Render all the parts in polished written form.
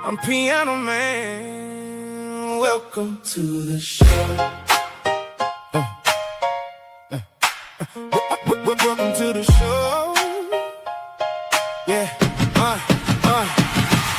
I'm Piano Man. Welcome to the show. Welcome to the show. Yeah.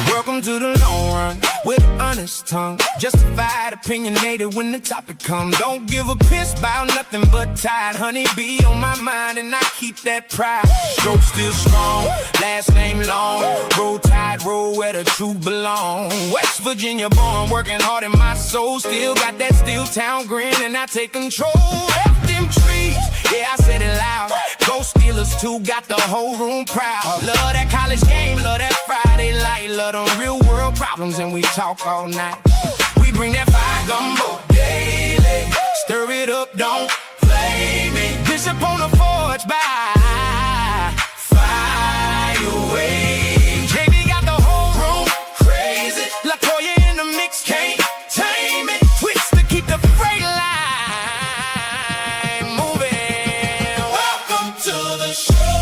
Welcome to the long run with an honest tongue. Justified, opinionated when the topic comes. Don't give a piss about nothing but tide. Honey be on my mind and I keep that pride. Stroke still strong, last name long. Roll tide, roll where the truth belong. West Virginia born, working hard in my soul. Still got that steel town grin and I take control. F them trees, yeah I said it loud. Go Steelers too, got the whole room proud. Love that college game, love that Friday light. Love them real world problems and we talk all night. We bring that fire gumbo daily. Stir it up, don't play me. Bishop on the forge by fire away. JB got the whole room crazy. Latoya in the mix, can't tame it. Twist to keep the freight line moving. Welcome to the show.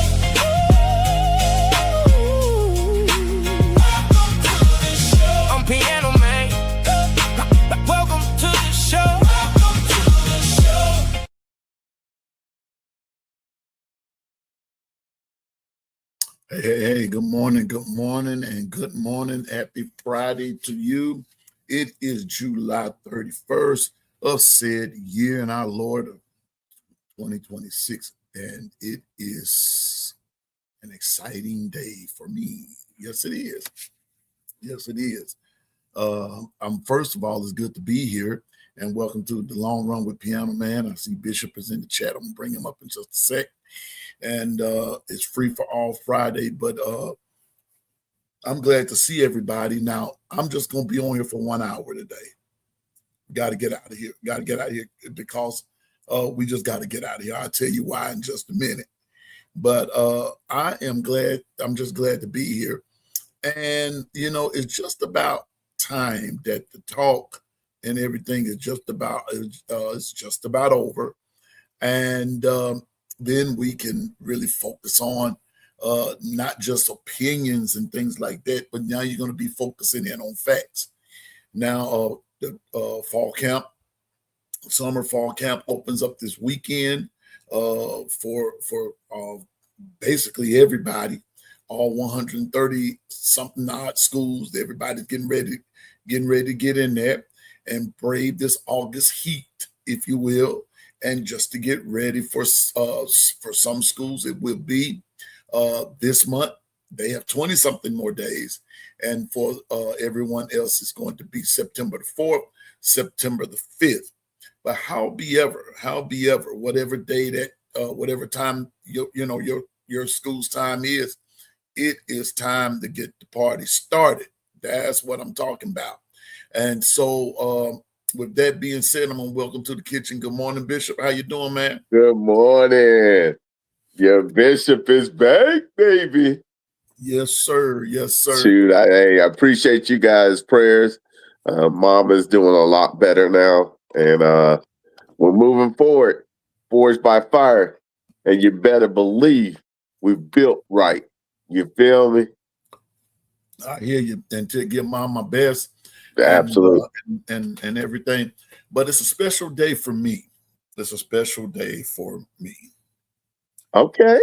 Welcome to the show. I'm Piano Man. Welcome to the show. Welcome to the show. Hey, good morning, and good morning. Happy Friday to you. It is July 31st of said year in our Lord of 2026, and it is an exciting day for me. Yes, it is. Yes, it is. First of all, it's good to be here, and welcome to the Long Run with Piano Man. I see Bishop is in the chat. I'm gonna bring him up in just a sec. And it's free for all Friday, but I'm glad to see everybody. Now, I'm just going to be on here for 1 hour today. Got to get out of here. Got to get out of here because we just got to get out of here. I'll tell you why in just a minute. But I'm just glad to be here. And, it's just about time that the talk and everything is just about, it's just about over. And then we can really focus on not just opinions and things like that, but now you're going to be focusing in on facts. Now, the summer fall camp opens up this weekend for basically everybody, all 130 something odd schools. Everybody's getting ready to get in there and brave this August heat, if you will. And just to get ready for some schools, it will be this month. They have 20 something more days. And for everyone else, it's going to be September the 4th, September the 5th. But however, whatever day that, whatever time your school's time is, it is time to get the party started. That's what I'm talking about. And so, with that being said, I'm gonna welcome to the kitchen. Good morning, Bishop. How you doing, man? Good morning. Your Bishop is back, baby. Yes, sir. Yes, sir. Shoot, I appreciate you guys' prayers. Mama's doing a lot better now, and we're moving forward, forged by fire. And you better believe we built right. You feel me? I hear you. And to give Mom my best. Absolutely. And everything. But it's a special day for me. It's a special day for me. Okay.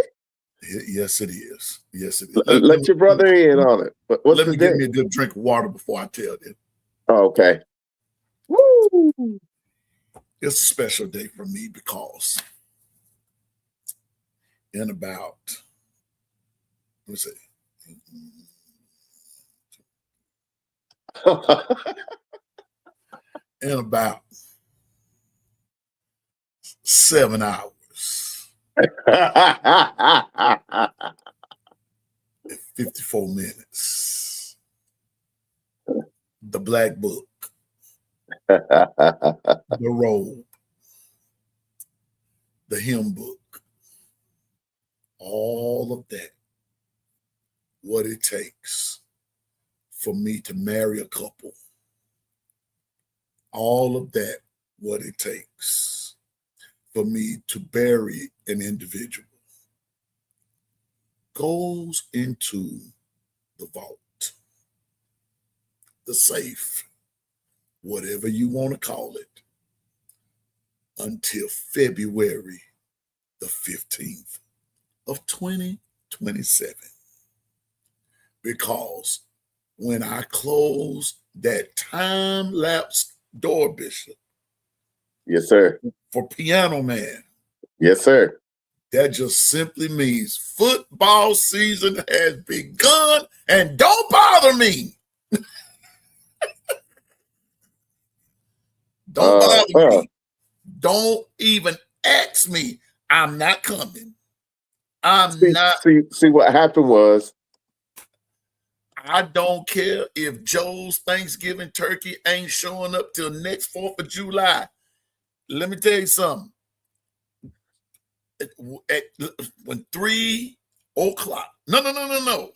Yes, it is. Yes, it is. Let your brother in on it. Let me get me a good drink of water before I tell you. Oh, okay. Woo! It's a special day for me because in about, let's see. In about 7 hours, 54 minutes, the Black Book, the Robe, the Hymn Book, all of that, what it takes for me to marry a couple, all of that, what it takes for me to bury an individual goes into the vault. the safe, whatever you want to call it, until February the 15th of 2027. Because when I close that time-lapse door, Bishop, Yes, sir. for Piano Man, Yes, sir. that just simply means football season has begun, and don't bother me. Don't bother me. Don't even ask me. I'm not coming. See what happened was, I don't care if Joe's Thanksgiving turkey ain't showing up till next 4th of July. Let me tell you something. When 3 o'clock, no.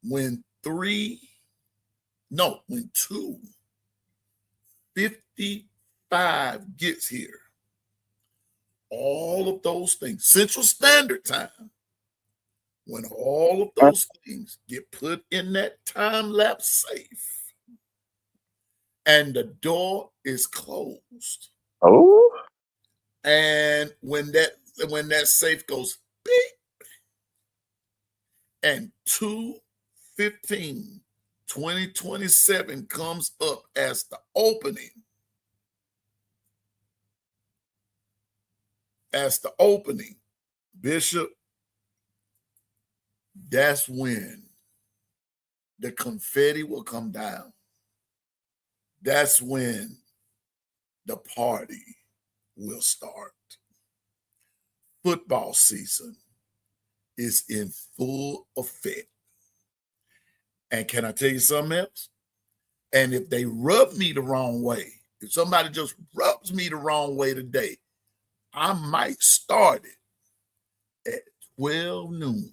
When 2:55 gets here, all of those things, Central Standard Time, when all of those things get put in that time-lapse safe and the door is closed, and when that safe goes beep, and 2/15/2027 comes up as the opening, Bishop, that's when the confetti will come down. That's when the party will start. Football season is in full effect. And can I tell you something else? And if they rub me the wrong way, if somebody just rubs me the wrong way today, I might start it at 12 noon.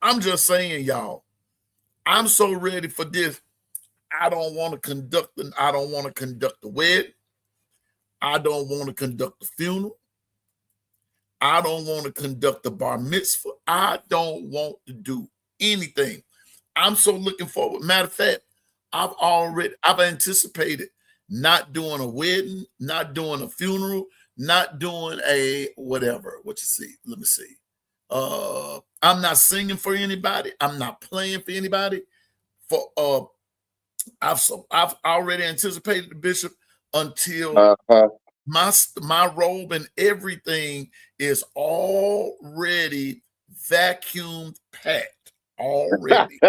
I'm just saying, y'all, I'm so ready for this. I don't want to conduct the wedding. I don't want to conduct the funeral. I don't want to conduct the bar mitzvah. I don't want to do anything. I'm so looking forward. Matter of fact, I've anticipated not doing a wedding, not doing a funeral, not doing a whatever. What you see? Let me see. I'm not singing for anybody. I'm not playing for anybody. I've already anticipated the bishop until my robe and everything is already vacuumed packed already.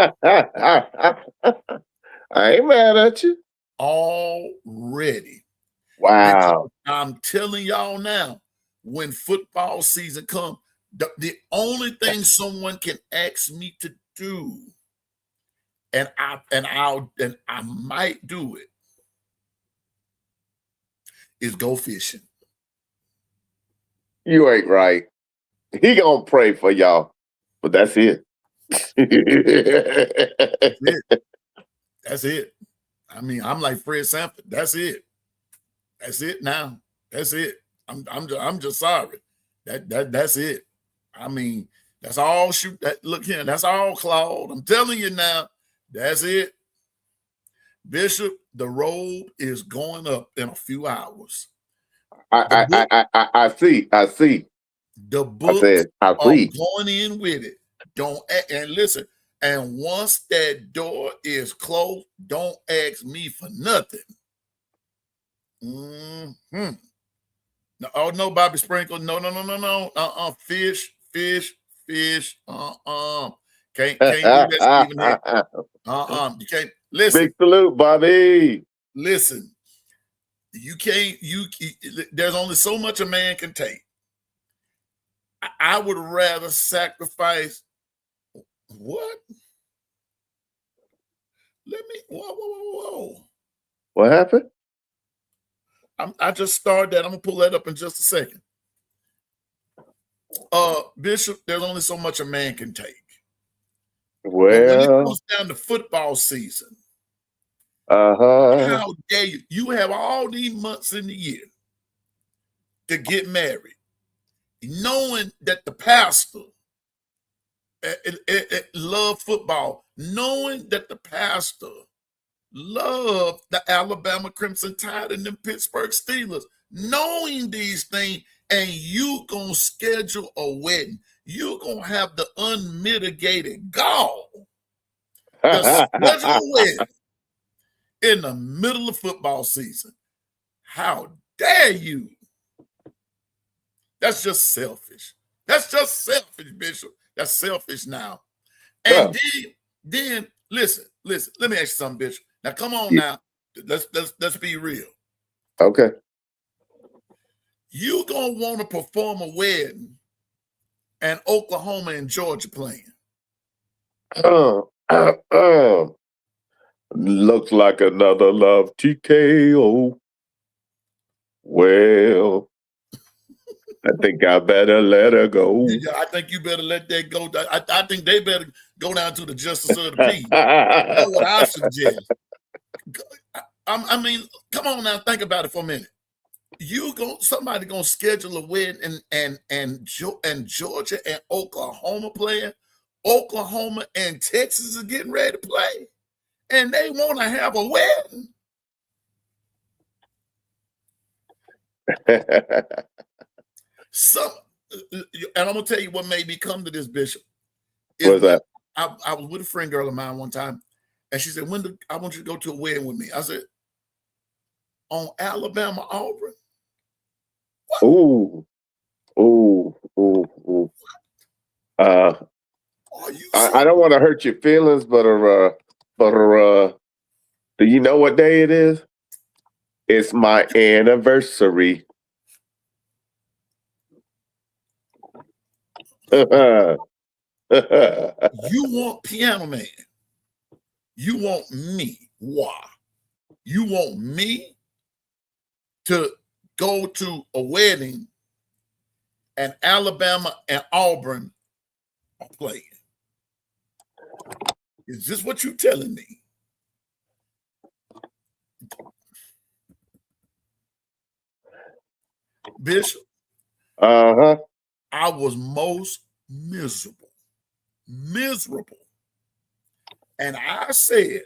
I ain't mad at you. Already. Wow. I'm telling y'all now, when football season comes, the only thing someone can ask me to do, and I might do it, is go fishing. You ain't right. He gonna pray for y'all, but that's it. That's it. I mean, I'm like Fred Sanford. That's it. That's it now. That's it. I'm just sorry. That's it. I mean, that's all look here, that's all Claude. I'm telling you now, that's it. Bishop, the robe is going up in a few hours. I see. The books are going in with it. And listen, and once that door is closed, don't ask me for nothing. Mm-hmm. No, oh no, Bobby Sprinkle. No. Fish. Can't do that, Stephen A. You can't listen. Big salute, Bobby. Listen, you can't. There's only so much a man can take. I would rather sacrifice. What? Whoa. What happened? I just started that. I'm gonna pull that up in just a second. Bishop, there's only so much a man can take. Well, when it comes down to football season, how dare you? You have all these months in the year to get married, knowing that the pastor love football, knowing that the pastor loved the Alabama Crimson Tide and the Pittsburgh Steelers, knowing these things, and you gonna schedule a wedding. You're gonna have the unmitigated gall to schedule a wedding in the middle of football season. How dare you? That's just selfish. That's just selfish, Bishop. That's selfish now. And then listen. Let me ask you something, Bishop. Now come on now. Let's be real. Okay. You gonna want to perform a wedding and Oklahoma and Georgia playing. Looks like another love TKO. Well, I think I better let her go. Yeah, I think you better let that go. I think they better go down to the justice of the peace. That's what I suggest. I mean, come on now, think about it for a minute. Somebody gonna schedule a wedding and Georgia and Oklahoma playing. Oklahoma and Texas are getting ready to play, and they want to have a wedding. And I'm gonna tell you what made me come to this, Bishop. What's that? I was with a friend girl of mine one time, and she said, I want you to go to a wedding with me. I said, on Alabama Auburn. What? Ooh. I don't want to hurt your feelings, but do you know what day it is? It's my anniversary. You want Piano Man. You want me. Why? You want me to go to a wedding and Alabama and Auburn are playing. Is this what you're telling me? Bishop? Uh-huh. I was most miserable. And I said,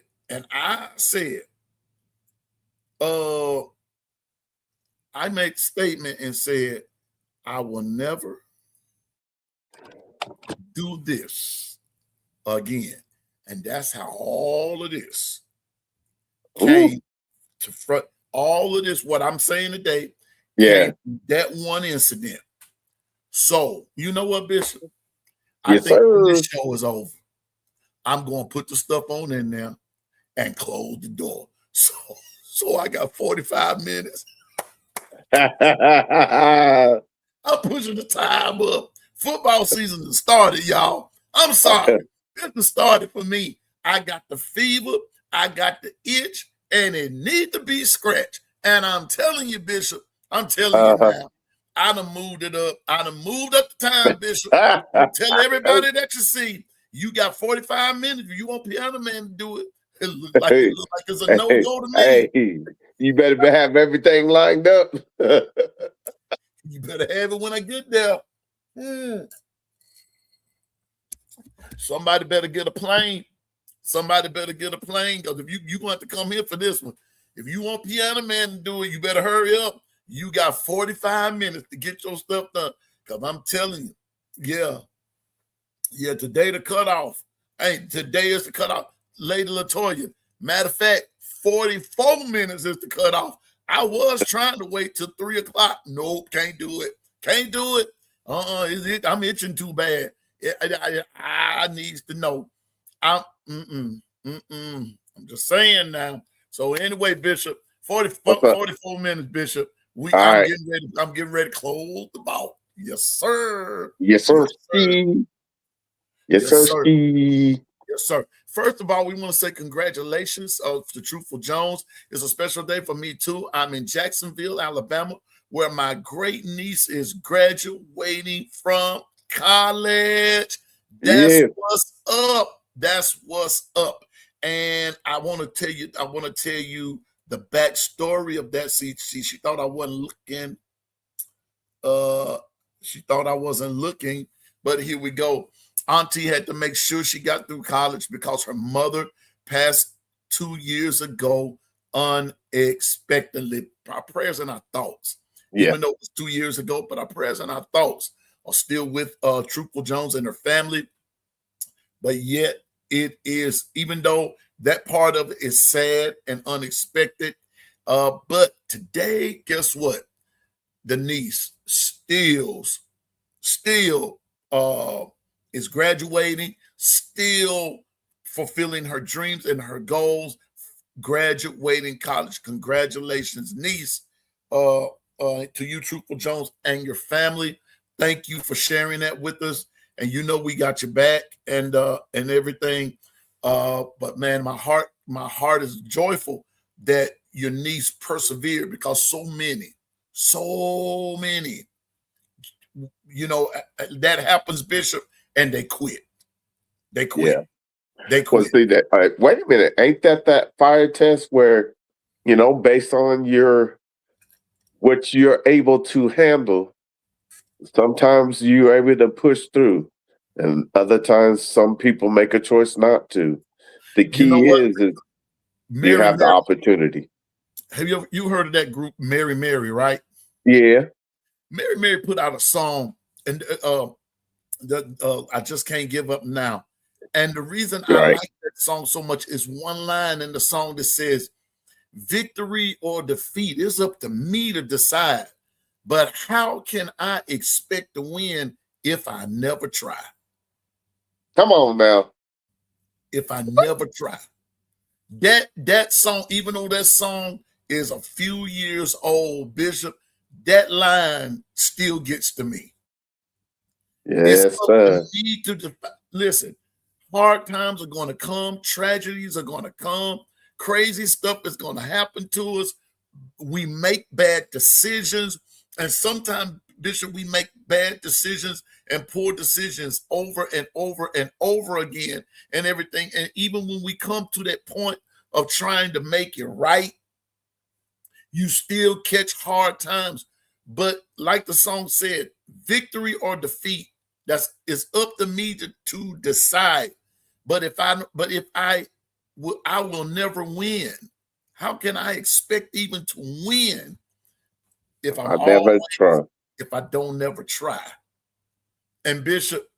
I made a statement and said, I will never do this again. And that's how all of this came to front. All of this, what I'm saying today, came from that one incident. So, you know what, Bishop? I think when this show is over, I'm going to put the stuff on in there and close the door. So I got 45 minutes. I'm pushing the time up. Football season has started, y'all. I'm sorry. It started for me. I got the fever. I got the itch, and it need to be scratched. And I'm telling you, Bishop, I'm telling you now, I done moved it up. I done moved up the time, Bishop. Tell everybody that you see, you got 45 minutes. If you want Piano Man to do it, it looks like it's a no-go to me. Hey, you better have everything lined up. You better have it when I get there. Somebody better get a plane. Somebody better get a plane, because if you're going to have to come here for this one. If you want Piano Man to do it, you better hurry up. You got 45 minutes to get your stuff done. Because I'm telling you, yeah, today the cutoff. Hey, today is the cutoff. Lady LaToya, matter of fact, 44 minutes is the cutoff. I was trying to wait till 3 o'clock. Nope, can't do it. Can't do it. I'm itching too bad. I needs to know. I'm just saying now. So anyway, Bishop, 44 minutes, Bishop. I'm getting ready to close the ball. Yes, sir. Yes, sir. Yes, sir. Yes, sir. First of all, we want to say congratulations to Truthful Jones. It's a special day for me, too. I'm in Jacksonville, Alabama, where my great niece is graduating from college. That's what's up. That's what's up. And I want to tell you the backstory of that. See, she thought I wasn't looking. She thought I wasn't looking, but here we go. Auntie had to make sure she got through college because her mother passed 2 years ago unexpectedly. Our prayers and our thoughts, Yeah. even though it was 2 years ago, but our prayers and our thoughts are still with Truthful Jones and her family. But yet it is, even though that part of it is sad and unexpected, but today, guess what? The niece still is graduating, still fulfilling her dreams and her goals, graduating college. Congratulations, niece, to you, Truthful Jones, and your family. Thank you for sharing that with us. And you know we got your back and everything. But man, my heart is joyful that your niece persevered, because so many, that happens, Bishop, and they quit. They quit. Yeah. They Well, quit. see that. Wait a minute. Ain't that fire test where, based on what you're able to handle, sometimes you're able to push through, and other times some people make a choice not to. The key You know what? is you Mary, have the opportunity. have you heard of that group, Mary, right? Yeah. Mary put out a song, and I just can't give up now. And the reason I Right. like that song so much is one line in the song that says, "Victory or defeat is up to me to decide. But how can I expect to win if I never try?" Come on now. If I never try. That song, even though that song is a few years old, Bishop, that line still gets to me. Yes, It's up to me to listen. Hard times are going to come, tragedies are going to come, crazy stuff is going to happen to us. We make bad decisions, and sometimes, Bishop, we make bad decisions and poor decisions over and over and over again and everything. And even when we come to that point of trying to make it right, you still catch hard times. But like the song said, victory or defeat, it's up to me to decide. But if I will never win. How can I expect even to win if I never try. if I don't never try? And Bishop,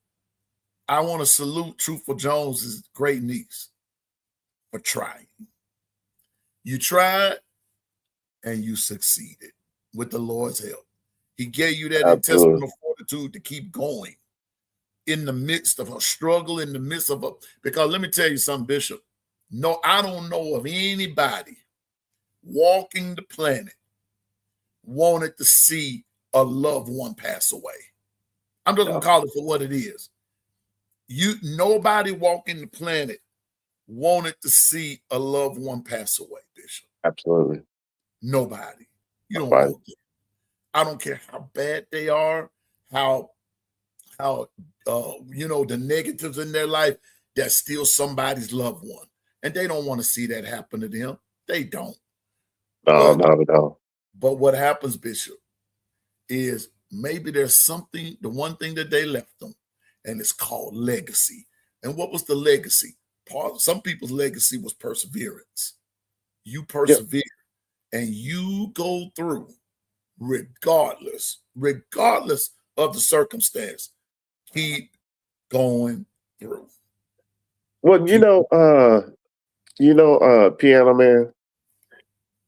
I want to salute Truthful Jones's great niece for trying. You tried and you succeeded with the Lord's help. He gave you that intestinal fortitude to keep going in the midst of a struggle, because let me tell you something, Bishop. No, I don't know of anybody walking the planet wanted to see a loved one pass away. I'm just gonna call it for what it is. Nobody walking the planet wanted to see a loved one pass away, Bishop. Absolutely. Nobody. You don't Right. want to. I don't care how bad they are, how the negatives in their life. That's still somebody's loved one, and they don't want to see that happen to them. They don't. No, not at all. But what happens, Bishop, is maybe there's something, the one thing that they left them, and it's called legacy. And what was the legacy? Some people's legacy was perseverance. You persevere and you go through regardless of the circumstance. Keep going through. Well, Piano Man,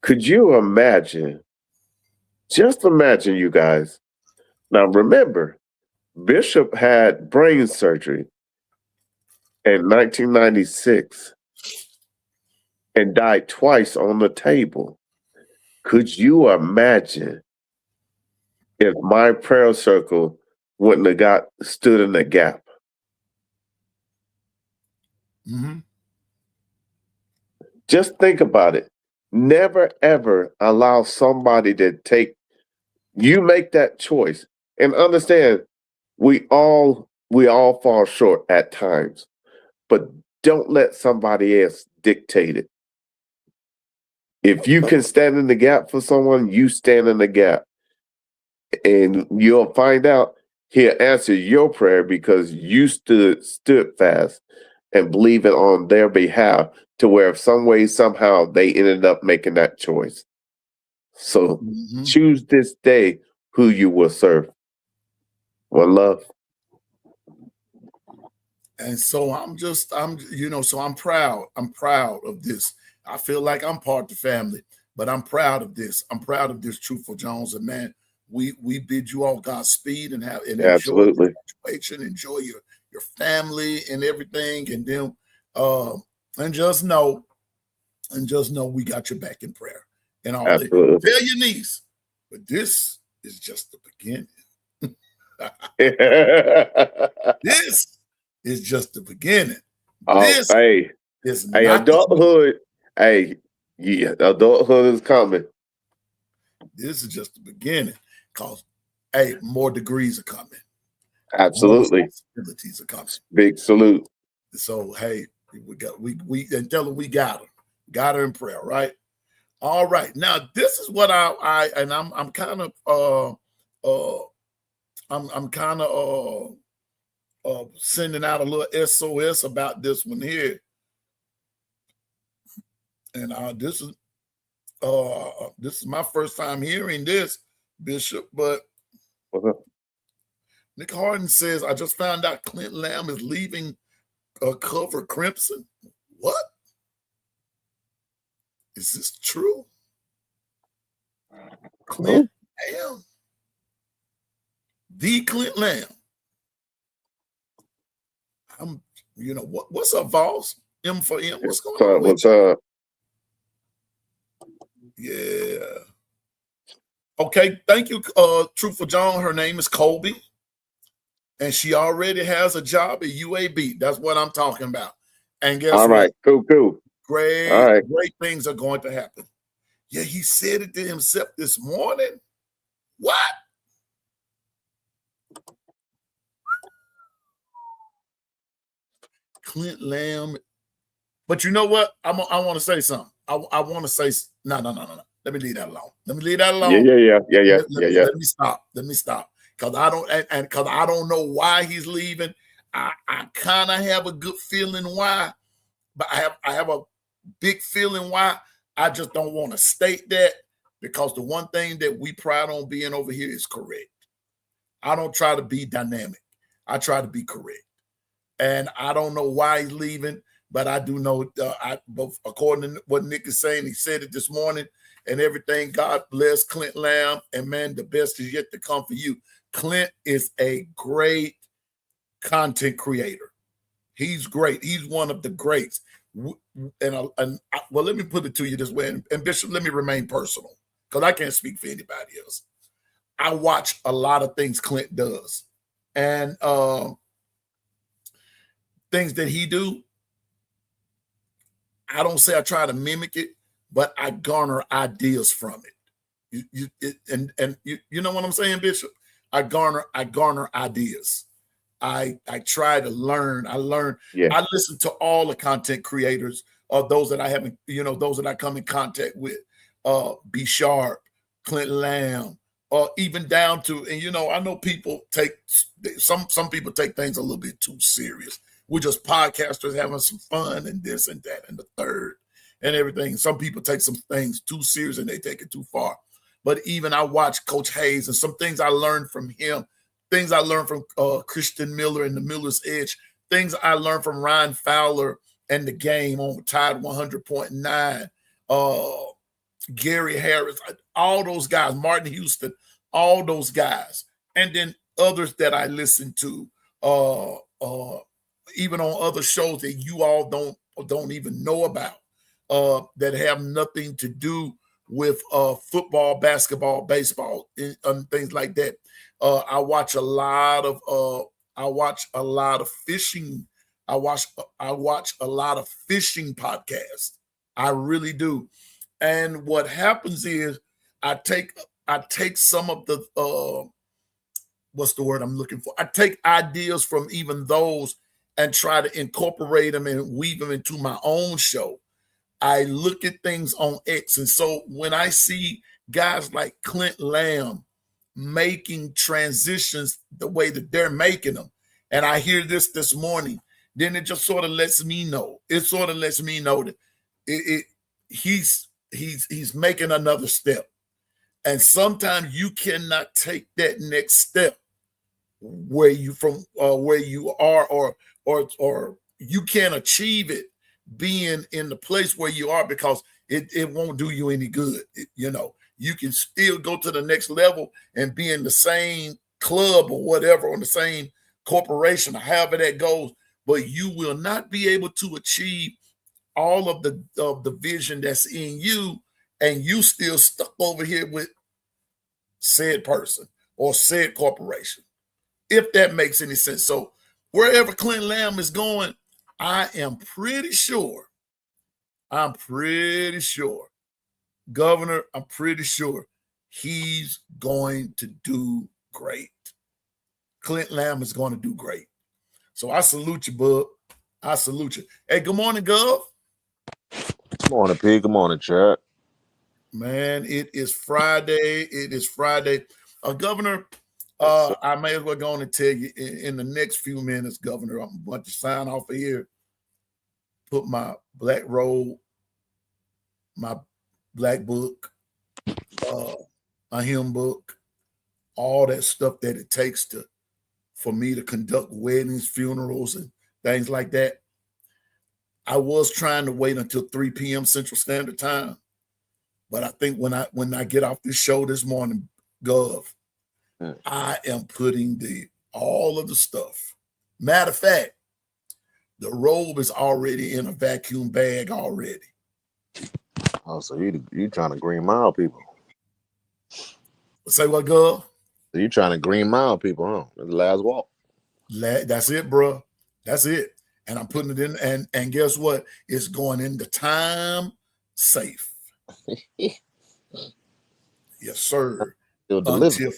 could you imagine? Just imagine, you guys. Now, remember, Bishop had brain surgery in 1996 and died twice on the table. Could you imagine if my prayer circle wouldn't have stood in the gap? Mm-hmm. Just think about it. Never, ever allow somebody to you make that choice. And understand, we all fall short at times, but don't let somebody else dictate it. If you can stand in the gap for someone, you stand in the gap. And you'll find out He'll answer your prayer because you stood fast and believing on their behalf to where some way, somehow they ended up making that choice. So choose this day who you will serve. One love. And so I'm proud. I'm proud of this. I feel like I'm part of the family, but I'm proud of this. I'm proud of this, Truthful Jones. And man, we bid you all Godspeed and enjoy your graduation, enjoy your family and everything. And then and just know we got your back in prayer and all that. Tell your niece, but this is just the beginning. This is just the beginning. This is not adulthood. Adulthood is coming. This is just the beginning, because more degrees are coming. Absolutely, more responsibilities are coming. Big salute. So we and tell her we got her in prayer, right? All right. Now this is what I'm kind of sending out a little SOS about this one here. And this is my first time hearing this, Bishop, but Nick Harden says, I just found out Clint Lamb is leaving Cover Crimson. What? Is this true? Clint Lamb? The Clint Lamb. What's up, Voss? M for M. What's going on? What's up? Yeah. Okay, thank you, Truthful John. Her name is Colby, and she already has a job at UAB. That's what I'm talking about. And guess what? All right, cool. Great things are going to happen. Yeah, he said it to himself this morning. What? Clint Lamb. But you know what? I want to say something. I want to say no. Let me leave that alone. Yeah. Let me stop. Because I don't know why he's leaving. I kind of have a good feeling why, but I have a big feeling why. I just don't want to state that, because the one thing that we pride on being over here is correct. I don't try to be dynamic. I try to be correct. And I don't know why he's leaving, but I do know, both according to what Nick is saying, he said it this morning and everything. God bless Clint Lamb, and man, the best is yet to come for you. Clint is a great content creator. He's great. He's one of the greats. Well, let me put it to you this way, and Bishop, let me remain personal, because I can't speak for anybody else. I watch a lot of things Clint does, and things that he do. I don't say I try to mimic it, but I garner ideas from it. You know what I'm saying, Bishop? I garner ideas. I try to learn. I learn. Yeah. I listen to all the content creators, those that I haven't, those that I come in contact with. B Sharp, Clint Lamb, even down to, and I know people take some people take things a little bit too serious. We're just podcasters having some fun and this and that and the third and everything. Some people take some things too serious and they take it too far. But even I watch Coach Hayes, and some things I learned from him, things I learned from Christian Miller and the Miller's Edge, things I learned from Ryan Fowler and the Game on Tide 100.9, Gary Harris, all those guys, Martin Houston, all those guys. And then others that I listen to, even on other shows that you all don't even know about, that have nothing to do with football, basketball, baseball, and things like that. I watch a lot of fishing. I watch a lot of fishing podcasts. I really do. And what happens is I take some of the what's the word I'm looking for? I take ideas from even those and try to incorporate them and weave them into my own show. I look at things on X. And so when I see guys like Clint Lamb, making transitions the way that they're making them. And I hear this morning, then it just sort of lets me know. It sort of lets me know that he's making another step. And sometimes you cannot take that next step where you are, or you can't achieve it being in the place where you are, because it won't do you any good. You can still go to the next level and be in the same club or whatever, on the same corporation, or however that goes, but you will not be able to achieve all of the vision that's in you, and you still stuck over here with said person or said corporation, if that makes any sense. So wherever Clint Lamb is going, I am pretty sure, Governor, I'm pretty sure he's going to do great. Clint Lamb is going to do great. So I salute you, bub. I salute you. Hey, good morning, Gov. Good morning, P. Good morning, Chad. Man, it is Friday. Governor, I may as well go on and tell you in the next few minutes, Governor, I'm about to sign off of here, put my black robe, my black book, a hymn book, all that stuff that it takes for me to conduct weddings, funerals, and things like that. I was trying to wait until 3 p.m. Central Standard Time, but I think when I get off this show this morning, Gov, I am putting all of the stuff. Matter of fact, the robe is already in a vacuum bag already. Oh, so you trying to Green Mile people? Say what, Gov? So you trying to Green Mile people, huh? The last walk. That's it, bro. That's it. And I'm putting it in, and guess what? It's going in the time safe. Yes, sir. Until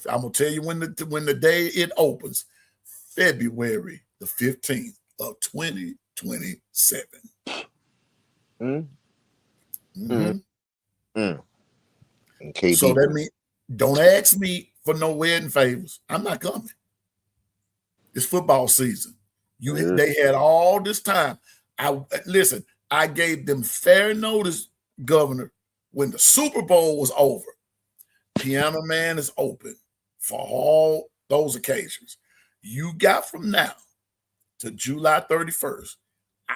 I'm gonna tell you when the day it opens, February the 15th of 2027. So that means, don't ask me for no wedding favors. I'm not coming. It's football season. They had all this time. I gave them fair notice, Governor, when the Super Bowl was over. Piano Man is open for all those occasions. You got from now to July 31st.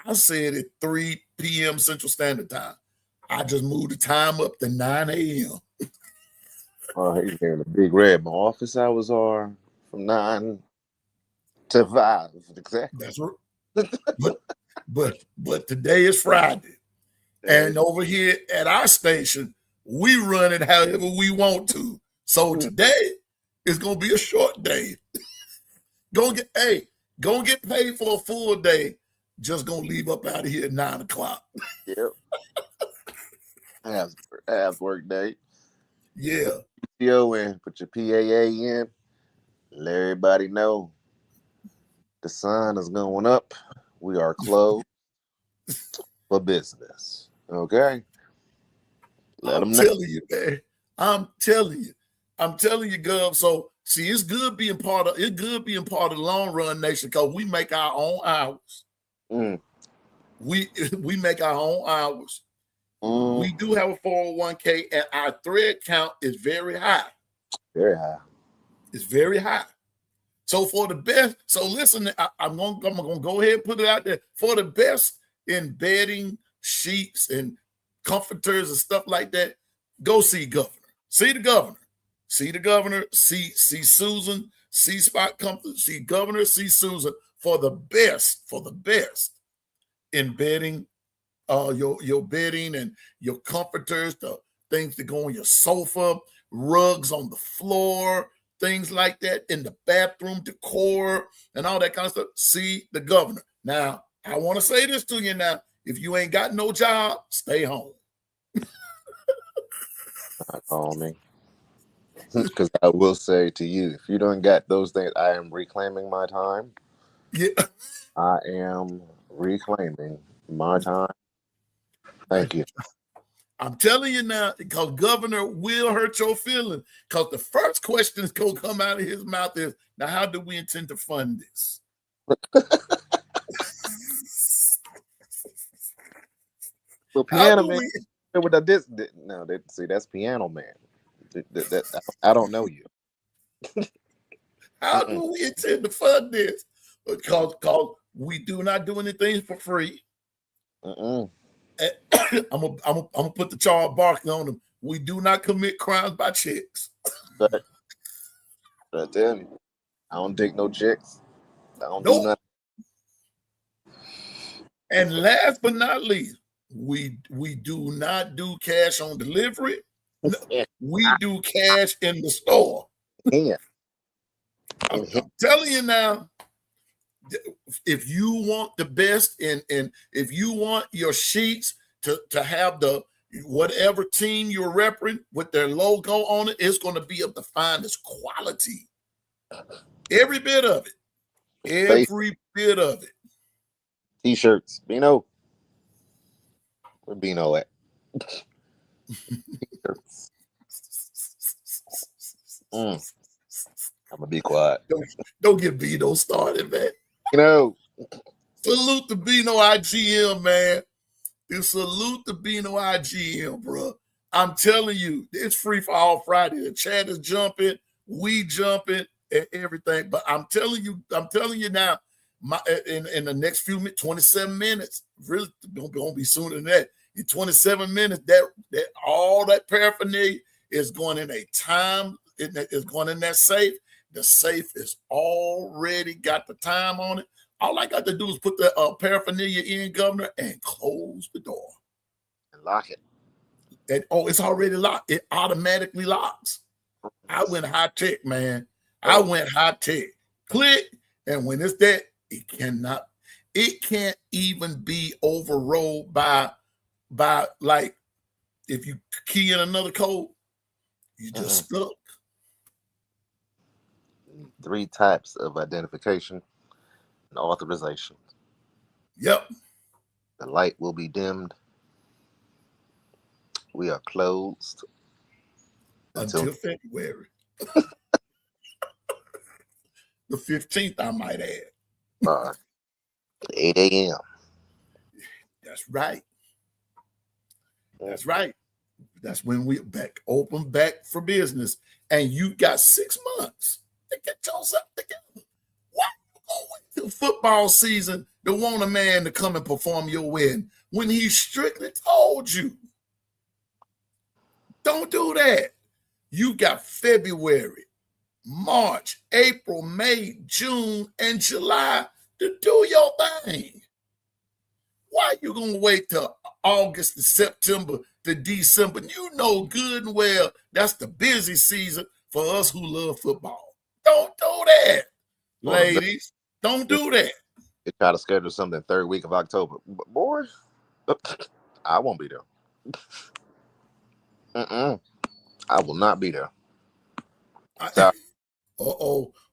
I said at 3 p.m. Central Standard Time. I just moved the time up to 9 a.m. Oh, he's hearing the big red. My office hours are from 9 to 5. Exactly. That's right. But today is Friday. And over here at our station, we run it however we want to. So today is gonna be a short day. Go get paid for a full day. Just gonna leave up out of here at 9 o'clock. Yep. Half work day. Yeah. PTO in, put your PAA in. Let everybody know the sun is going up. We are closed for business. Okay. Let them know. I'm telling you, man. I'm telling you, Gov. So see, it's good being part of the Long Run Nation, because we make our own hours. We make our own hours. We do have a 401k, and our thread count is very high. Very high. It's very high. So for the best, so listen, I'm gonna go ahead and put it out there. For the best in bedding, sheets, and comforters and stuff like that, go see Governor. See the Governor. See the Governor. See Susan. See Spot Comfort. See Governor. See Susan for the best in bedding. Your bedding and your comforters, the things that go on your sofa, rugs on the floor, things like that, in the bathroom decor and all that kind of stuff. See the Governor. Now, I want to say this to you now. If you ain't got no job, stay home. Call me. Because I will say to you, if you don't got those things, I am reclaiming my time. Yeah. I am reclaiming my time. Thank you. I'm telling you now, because Governor will hurt your feelings. Because the first question that's going to come out of his mouth is, now, how do we intend to fund this? Well, Piano Man. With this, no, see, that's Piano Man. I don't know you. How do we intend to fund this? Because we do not do anything for free. I'm gonna put the Charles Barkley on them. We do not commit crimes by checks. But I tell you, I don't take no checks. I don't do nothing. And last but not least, we do not do cash on delivery. We do cash in the store. Yeah. I'm telling you now, if you want the best and if you want your sheets to have the whatever team you're repping with their logo on it, it's going to be of the finest quality. Every bit of it. Every bit of it. T-shirts. Bino. Where Bino at? T-shirts. I'm gonna be quiet. Don't get Bino started, man. Salute to Bino IGM, man. And salute to Bino IGM, bro. I'm telling you, it's free for all Friday. The chat is jumping, we jumping, and everything. But I'm telling you now, in the next few minutes, 27 minutes, really don't be sooner than that. In 27 minutes, that all that paraphernalia is going in a time. It is going in that safe. The safe is already got the time on it. All I got to do is put the paraphernalia in, Governor, and close the door. And lock it. It's already locked. It automatically locks. I went high tech, man. I went high tech. Click, and when it's that, it can't even be overrode by like if you key in another code, you just stuck. 3 types of identification and authorization. Yep. The light will be dimmed. We are closed until February. The 15th, I might add. 8 a.m. That's right. That's right. That's when we open back for business. And you got 6 months to get yourself together. Why you go into football season to want a man to come and perform your wedding when he strictly told you? Don't do that. You got February, March, April, May, June, and July to do your thing. Why you gonna wait till August to September to December? You know good and well that's the busy season for us who love football. Don't do that, ladies. Don't do that. They try to schedule something 3rd week of October. Boy, I won't be there. I will not be there.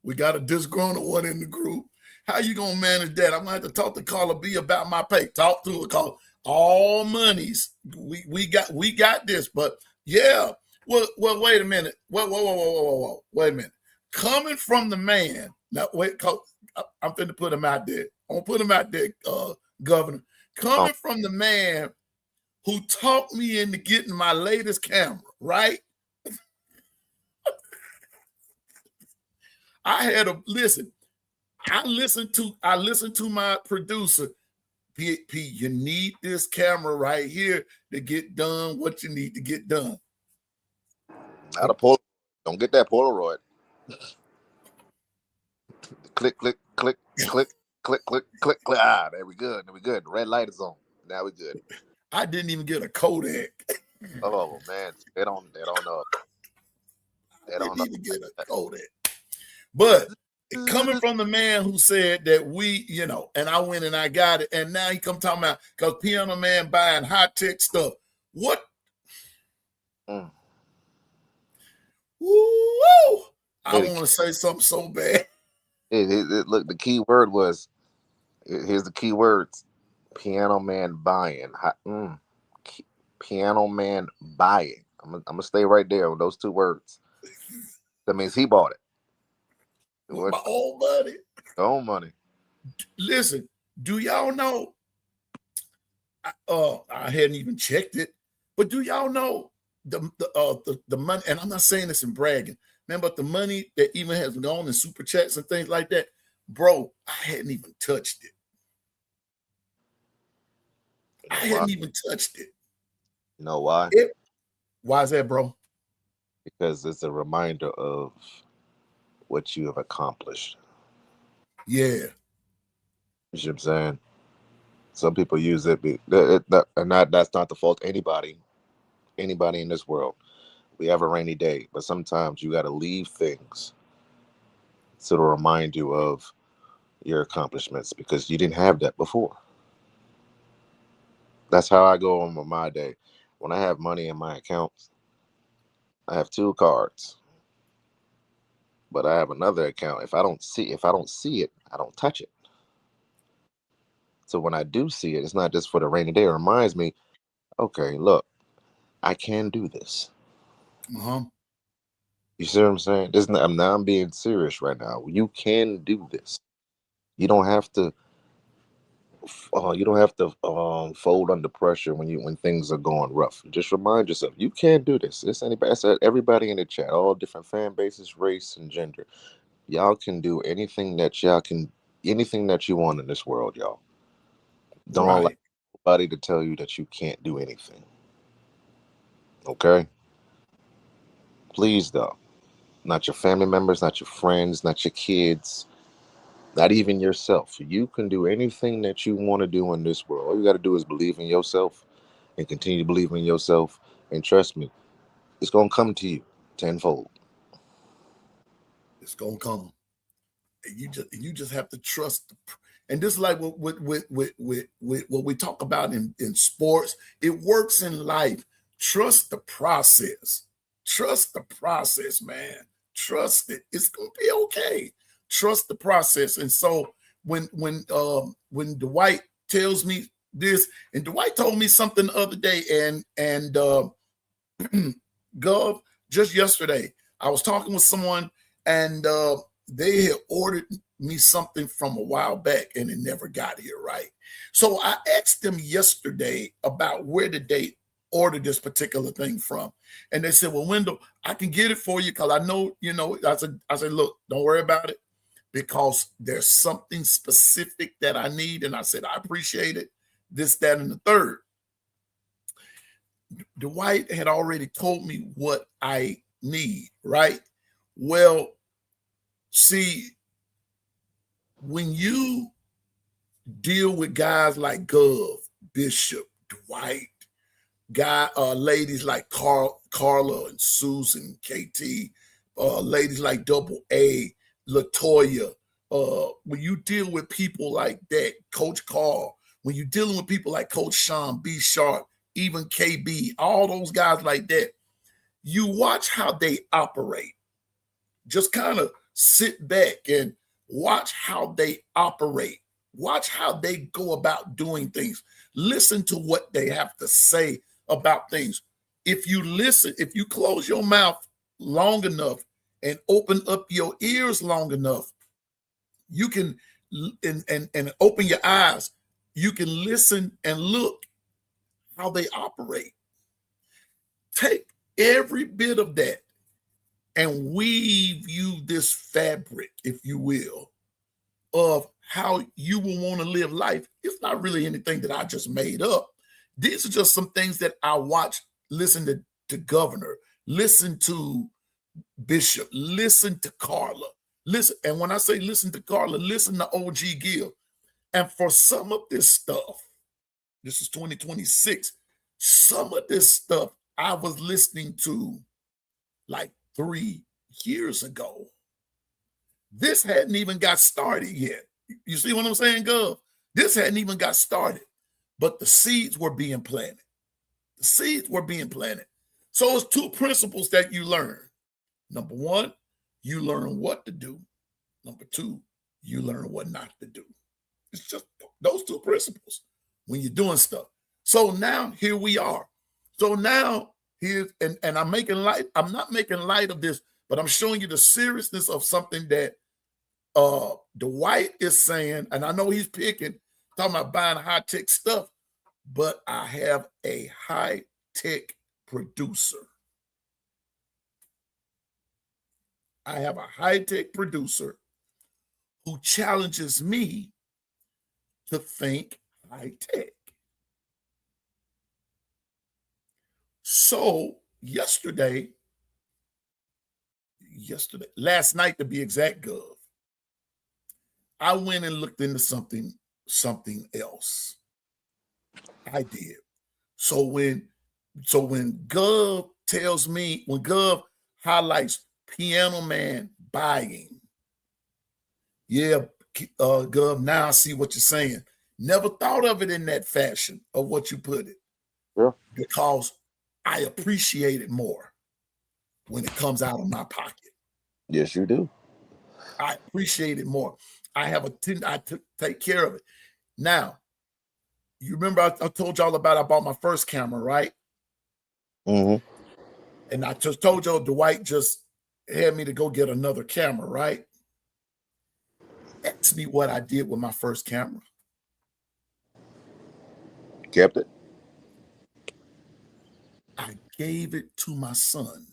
We got a disgruntled one in the group. How you gonna manage that? I'm gonna have to talk to Carla B about my pay. Talk to her, call all monies. We got this, but yeah. Well, wait a minute. Whoa. Wait a minute. Coming from the man. Now wait, I'm finna put him out there. I'm gonna put him out there, Governor. Coming from the man who talked me into getting my latest camera, right? I listened to my producer. P, you need this camera right here to get done what you need to get done. Not a Polaroid. Don't get that Polaroid. Click, click, click, click, click, click, click, click. There we good. The red light is on. Now we good. I didn't even get a Kodak. Oh man, they don't know. They don't even get a Kodak. But coming from the man who said that we, and I went and I got it, and now he come talking about because Piano Man buying high tech stuff. What? Woo! I want to say something so bad. Look, the key word was. Here's the key words: Piano Man buying. Piano Man buying. I'm gonna stay right there with those two words. That means he bought it. With my own money. Own money. Listen, do y'all know? I hadn't even checked it, but do y'all know the money? And I'm not saying this in bragging, man, but the money that even has gone in super chats and things like that, bro, I hadn't even touched it. I hadn't even touched it. You know why? Why is that, bro? Because it's a reminder of what you have accomplished. Yeah. You see what I'm saying? Some people use it, that's not the fault of anybody in this world. We have a rainy day, but sometimes you got to leave things to remind you of your accomplishments because you didn't have that before. That's how I go on with my day. When I have money in my accounts, I have 2 cards, but I have another account. If I don't see it, I don't touch it. So when I do see it, it's not just for the rainy day. It reminds me, okay, look, I can do this. You see what I'm saying? I'm being serious right now. You can do this. You don't have to. Fold under pressure when things are going rough. Just remind yourself you can do this. It's anybody. I said everybody in the chat, all different fan bases, race, and gender. Y'all can do anything that you want in this world, y'all. Don't allow anybody to tell you that you can't do anything. Okay? Please, though. Not your family members, not your friends, not your kids, not even yourself. You can do anything that you want to do in this world. All you got to do is believe in yourself and continue to believe in yourself. And trust me, it's going to come to you tenfold. It's going to come. And you just have to trust. And this is like what we talk about in sports. It works in life. Trust the process. Trust the process, man. Trust it. It's going to be okay. Trust the process. And so when Dwight tells me this, and Dwight told me something the other day, and Gov, just yesterday, I was talking with someone, and they had ordered me something from a while back, and it never got here, right? So I asked them yesterday about where did they order this particular thing from, and they said, "Well, Wendell, I can get it for you because I know, you know." I said, "Look, don't worry about it, because there's something specific that I need." And I said, "I appreciate it. This, that, and the third." Dwight had already told me what I need, right? Well, see, when you deal with guys like Gov, Bishop, Dwight, ladies like Carla and Susan, KT, ladies like Double A, Latoya, when you deal with people like that, Coach Carl, when you're dealing with people like Coach Sean, B Sharp, even KB, all those guys like that, you watch how they operate. Just kind of sit back and watch how they operate. Watch how they go about doing things. Listen to what they have to say about things. If you listen, if you close your mouth long enough and open up your ears long enough, you can and open your eyes, you can listen and look how they operate. Take every bit of that and weave you this fabric, if you will, of how you will want to live life. It's not really anything that I just made up. These are just some things that I watch, listen to Governor, listen to Bishop, listen to Carla, listen. And when I say listen to Carla, listen to OG Gill. And for some of this stuff, this is 2026, some of this stuff I was listening to like 3 years ago. This hadn't even got started yet. You see what I'm saying, Gov? This hadn't even got started, but the seeds were being planted. The seeds were being planted. So it's 2 principles that you learn. Number 1, you learn what to do. Number 2, you learn what not to do. It's just those 2 principles when you're doing stuff. So now here we are. So now here's and I'm making light. I'm not making light of this, but I'm showing you the seriousness of something that Dwight is saying, and I know he's picking, talking about buying high-tech stuff, but I have a high-tech producer. I have a high-tech producer who challenges me to think high-tech. So last night to be exact, Gov, I went and looked into something else. I did. So when Gov tells me, when Gov highlights Piano Man buying, yeah, Gov, now I see what you're saying. Never thought of it in that fashion of what you put it. Yeah. Because I appreciate it more when it comes out of my pocket. Yes, you do. I appreciate it more. I take care of it. Now, you remember I told y'all about I bought my first camera, right? Mm-hmm. And I just told y'all Dwight just had me to go get another camera, right? Ask me what I did with my first camera. Kept it. I gave it to my son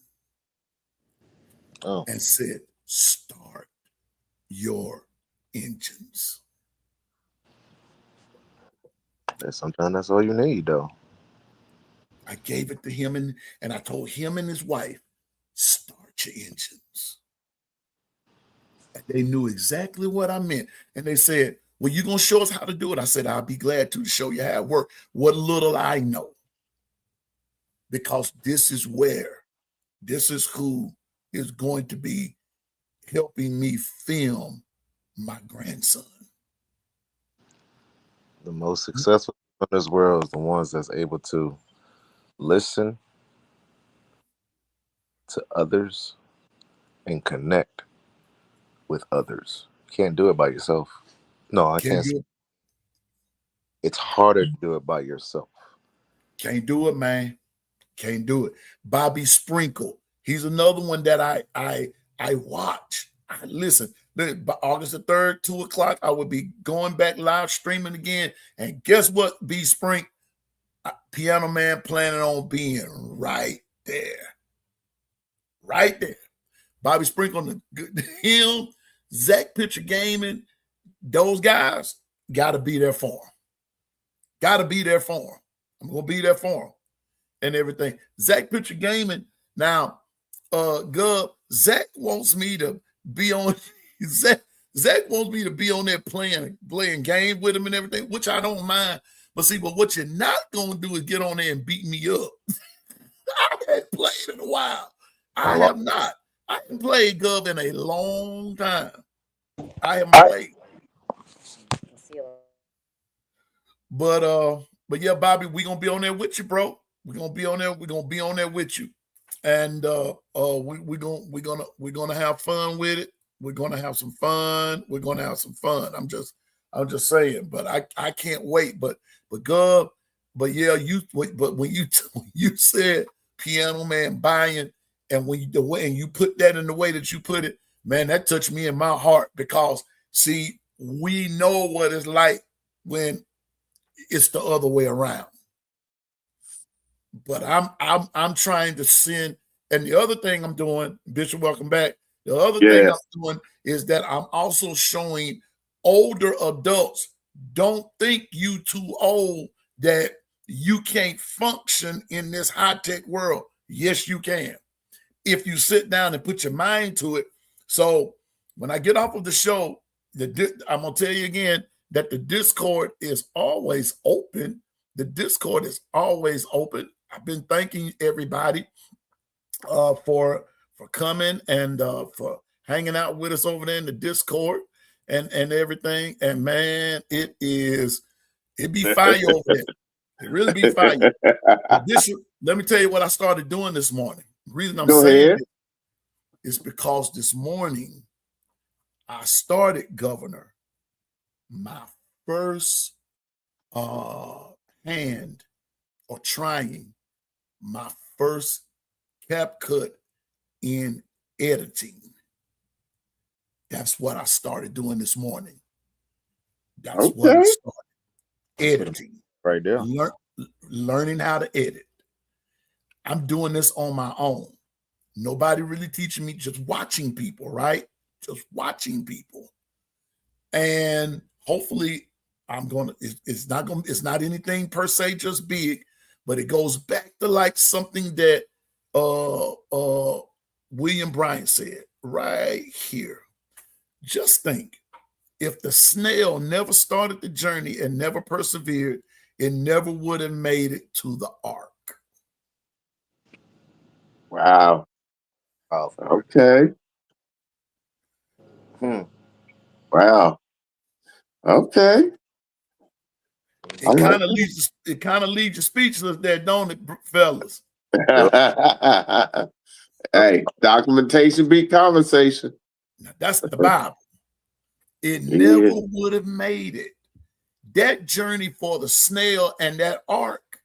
and said, start your engines. Sometimes that's all you need, though. I gave it to him and I told him and his wife, start your engines. And they knew exactly what I meant. And they said, well, you going to show us how to do it? I said, I'll be glad to show you how it works. What little I know. Because this is who is going to be helping me film my grandson. The most successful in this world is the ones that's able to listen to others and connect with others. You can't do it by yourself. No, I can't. It's harder to do it by yourself. Can't do it, man. Can't do it. Bobby Sprinkle. He's another one that I watch. I listen. By August the 3rd, 2:00, I will be going back live streaming again. And guess what, B Sprink? Piano Man planning on being right there. Right there. Bobby Sprinkle, him, Zach Picture Gaming, those guys got to be there for him. Got to be there for him. I'm going to be there for him and everything. Zach Picture Gaming. Now, Gov, Zach wants me to be on. Zach wants me to be on there playing games with him and everything, which I don't mind. But see, but what you're not going to do is get on there and beat me up. I haven't played in a while. I have not. I haven't played, Gov, in a long time. I haven't played. But yeah, Bobby, we're gonna be on there with you, bro. We're gonna be on there. We're gonna be on there with you, and we're gonna have fun with it. We're gonna have some fun. We're gonna have some fun. I'm just saying. But I can't wait. But Gov, but yeah, but when you said Piano Man buying, and when the way and you put that in the way that you put it, man, that touched me in my heart because see, we know what it's like when it's the other way around. But I'm trying to send, and the other thing I'm doing, Bishop, welcome back. The other thing I'm doing is that I'm also showing older adults, don't think you too old that you can't function in this high-tech world. Yes, you can. If you sit down and put your mind to it. So when I get off of the show, I'm going to tell you again that the Discord is always open. The Discord is always open. I've been thanking everybody for coming and for hanging out with us over there in the Discord and everything. And man, it be fire over there. It really be fire. Let me tell you what I started doing this morning. The reason I'm saying it is because this morning I started, Governor, my first hand or trying my first CapCut in editing. That's what I started doing this morning. That's what I Okay. started. Editing. Right there. Learning how to edit. I'm doing this on my own. Nobody really teaching me, just watching people, right? Just watching people. And hopefully it's not anything per se just big, but it goes back to like something that William Bryant said right here. Just think, if the snail never started the journey and never persevered, it never would have made it to the ark. Wow. Powerful. Okay. Wow. Okay. It kind of leaves you speechless there, don't it, fellas? Hey, documentation beat conversation. Now, that's the Bible. It Yeah. never would have made it. That journey for the snail and that ark,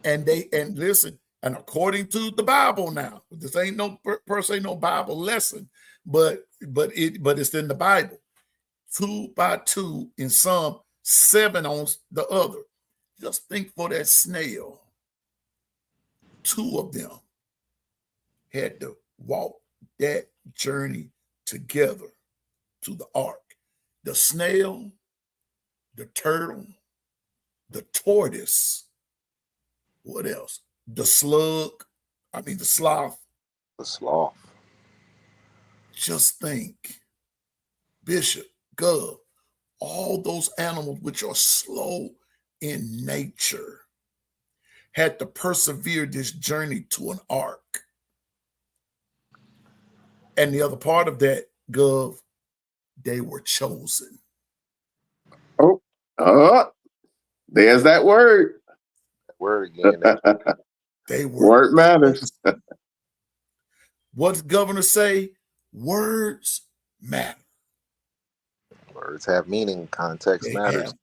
and listen, and according to the Bible now, this ain't no per se no Bible lesson, but it's in the Bible. 2 by 2 in some, 7 on the other. Just think for that snail. 2 of them had to walk that journey together to the ark. The snail, the turtle, the tortoise, what else? The sloth. The sloth. Just think, Bishop, Gov, all those animals which are slow in nature had to persevere this journey to an ark. And the other part of that, Gov, they were chosen. There's that word. Word again. They were Word matters. What does governor say? Words matter. Words have meaning. Context They matters.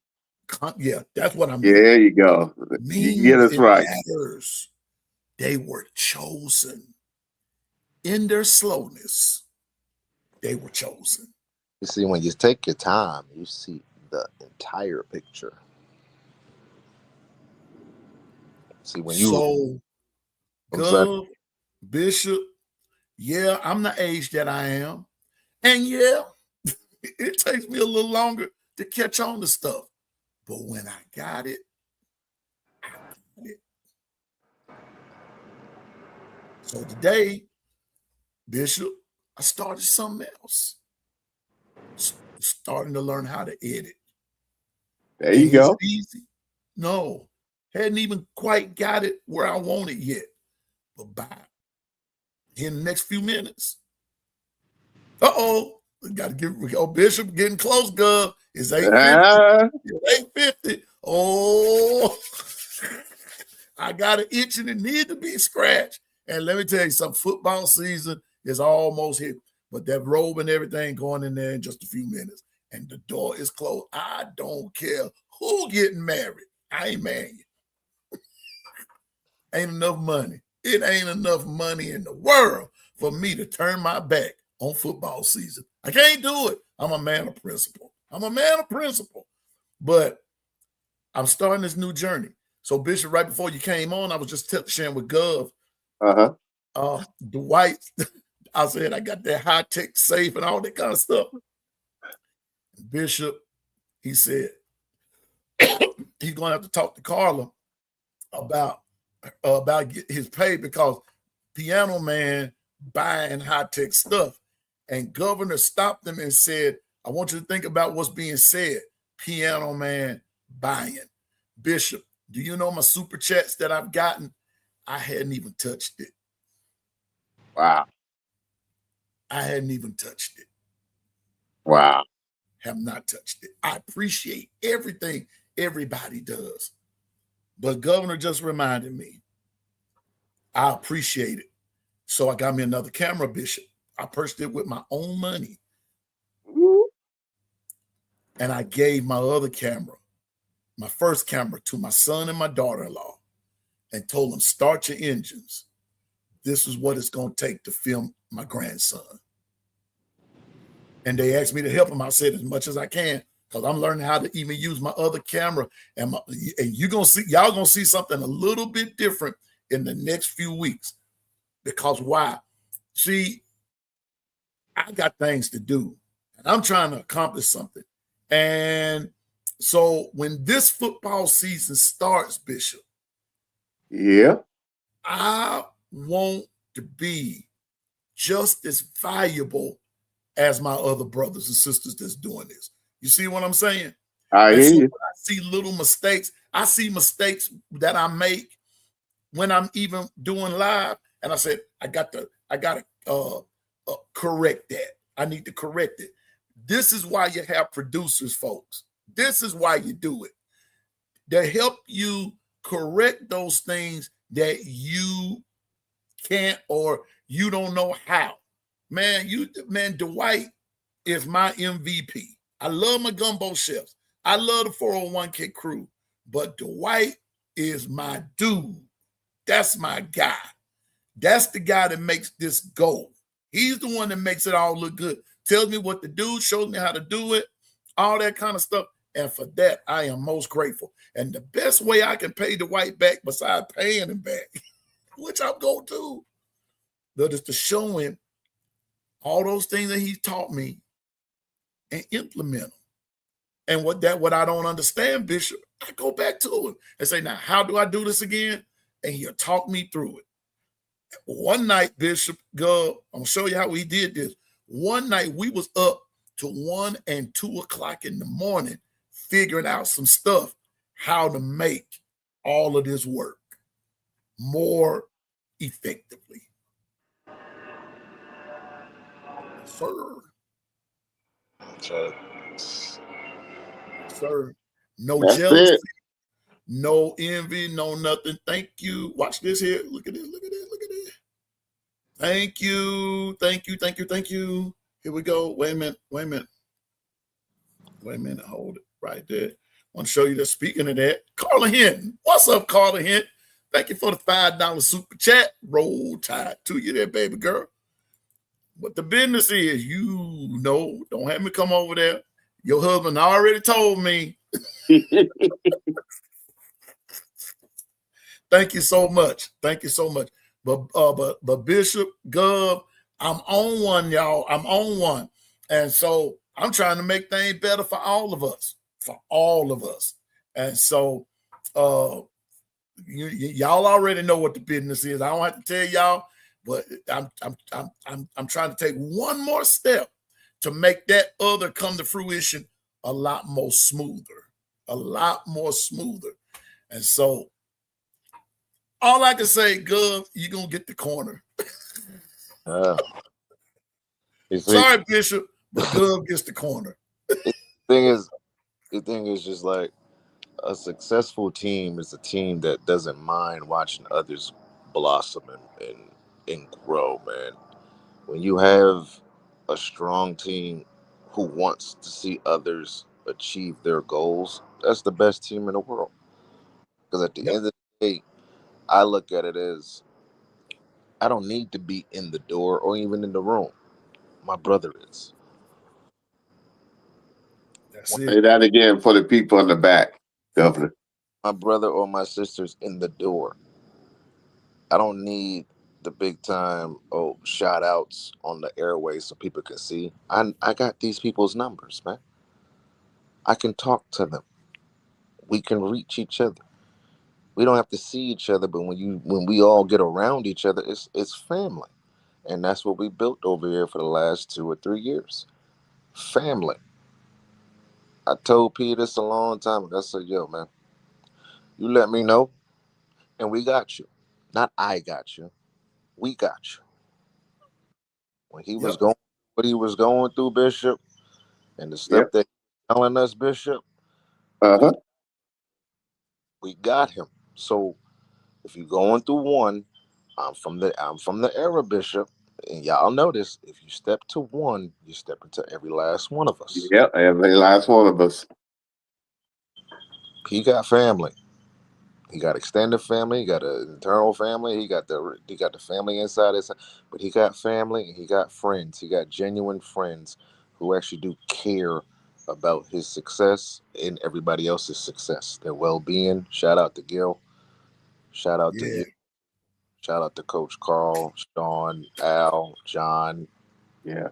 Yeah, that's what I'm. There you go. You get us right. Matters. They were chosen. In their slowness, they were chosen. You see, when you take your time, you see the entire picture. See, when you Gov, Bishop, yeah, I'm the age that I am. And yeah, it takes me a little longer to catch on to stuff. But when I got it, I got it. So today, Bishop, I started something else. Starting to learn how to edit. There you go. Easy. No, hadn't even quite got it where I want it yet. But in the next few minutes, we got to get Bishop getting close, Gov. It's 8:50. It's 8:50. Oh, I got an itch and it need to be scratched. And let me tell you something, football season is almost here. But that robe and everything going in there in just a few minutes. And the door is closed. I don't care who getting married. I ain't marrying you. Ain't enough money. It ain't enough money in the world for me to turn my back on football season. I can't do it. I'm a man of principle. But I'm starting this new journey. So, Bishop, right before you came on, I was just sharing with Gov. Dwight, I said I got that high-tech safe and all that kind of stuff. Bishop, he said he's going to have to talk to Carla about his pay because Piano Man buying high-tech stuff. And Governor stopped him and said, I want you to think about what's being said. Piano Man buying. Bishop, do you know my super chats that I've gotten? I hadn't even touched it. Wow. I hadn't even touched it. Wow. Have not touched it. I appreciate everything everybody does. But Governor just reminded me. I appreciate it. So I got me another camera, Bishop. I purchased it with my own money. And I gave my other camera, my first camera, to my son and my daughter-in-law. and told them, start your engines. This is what it's going to take to film my grandson. And they asked me to help them. I said, as much as I can, because I'm learning how to even use my other camera. And you're going to see, y'all going to see something a little bit different in the next few weeks. Because why? See, I got things to do. And I'm trying to accomplish something. And so when this football season starts, Bishop, Yeah. I want to be just as valuable as my other brothers and sisters that's doing this. You see what I'm saying? I hear you. When I see little mistakes. I see mistakes that I make when I'm even doing live, and I said, I got to correct that. I need to correct it. This is why you have producers, folks. This is why you do it. They help you correct those things that you can't or you don't know how. Man, Dwight is my MVP. I love my gumbo chefs. I love the 401k crew, but Dwight is my dude. That's my guy. That's the guy that makes this go. He's the one that makes it all look good. Tells me what to do, shows me how to do it, all that kind of stuff. And for that, I am most grateful. And the best way I can pay Dwight back, besides paying him back, which I'm going to, is to show him all those things that he taught me and implement them. And what I don't understand, Bishop, I go back to him and say, now, how do I do this again? And he'll talk me through it. One night, Bishop, I'm going to show you how we did this. One night, we was up to 1 and 2 o'clock in the morning figuring out some stuff, how to make all of this work more effectively. Sir. Sir. No That's jealousy, it. no envy, no nothing. Thank you. Watch this here. Look at this. Look at this. Look at this. Thank you. Thank you. Thank you. Thank you. Here we go. Wait a minute. Wait a minute. Wait a minute. Hold it right there. I want to show you that. Speaking of that, Carla Hinton. What's up, Carla Hinton? Thank you for the $5 super chat. Roll Tide to you there, baby girl. But the business is, don't have me come over there. Your husband already told me. Thank you so much. Thank you so much. But Bishop, Gov, I'm on one, y'all. I'm on one. And so I'm trying to make things better for all of us. For all of us. And so y'all already know what the business is. I don't have to tell y'all, but I'm trying to take one more step to make that other come to fruition a lot more smoother. A lot more smoother. And so all I can say, Gov, you're going to get the corner. Sorry, Bishop, but Gov gets the corner. The thing is just like a successful team is a team that doesn't mind watching others blossom and grow, man. When you have a strong team who wants to see others achieve their goals, that's the best team in the world. Because at the end of the day, I look at it as I don't need to be in the door or even in the room. My brother is. Say that again for the people in the back, Governor. My brother or my sister's in the door. I don't need the big time shout outs on the airways so people can see. I got these people's numbers, man. I can talk to them. We can reach each other. We don't have to see each other, but when we all get around each other, it's family. And that's what we built over here for the last 2 or 3 years. Family. I told P this a long time ago. I said, yo, man, you let me know, and we got you. Not I got you. We got you. When he was going, what he was going through, Bishop, and the stuff that he's telling us, Bishop, we got him. So if you're going through one, I'm from the era, Bishop, and y'all notice if you step to one, you step into every last one of us. Yep, every last one of us. He got family. He got extended family. He got an internal family. He got the family inside his. But he got family. And he got friends. He got genuine friends who actually do care about his success and everybody else's success, their well-being. Shout out to Gil. Shout out to Yeah. you. Shout out to Coach Carl, Sean, Al, John, Yeah.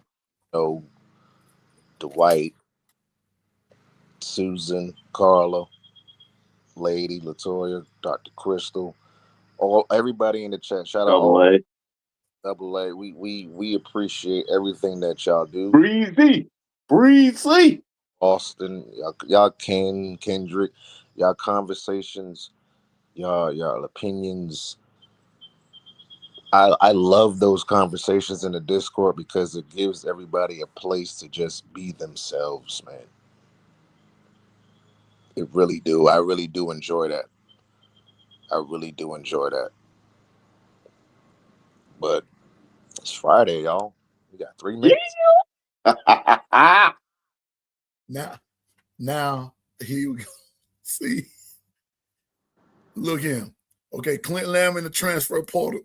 Dwight, Susan, Carla, Lady, Latoya, Dr. Crystal, everybody in the chat. Shout out all Double A. Double A. We appreciate everything that y'all do. Breezy. Austin, y'all Kendrick, y'all conversations, y'all opinions. I love those conversations in the Discord because it gives everybody a place to just be themselves, man. It really do. I really do enjoy that. I really do enjoy that. But it's Friday, y'all. We got 3 minutes. Now, here we go. See, look him. Okay, Clint Lamb in the transfer portal.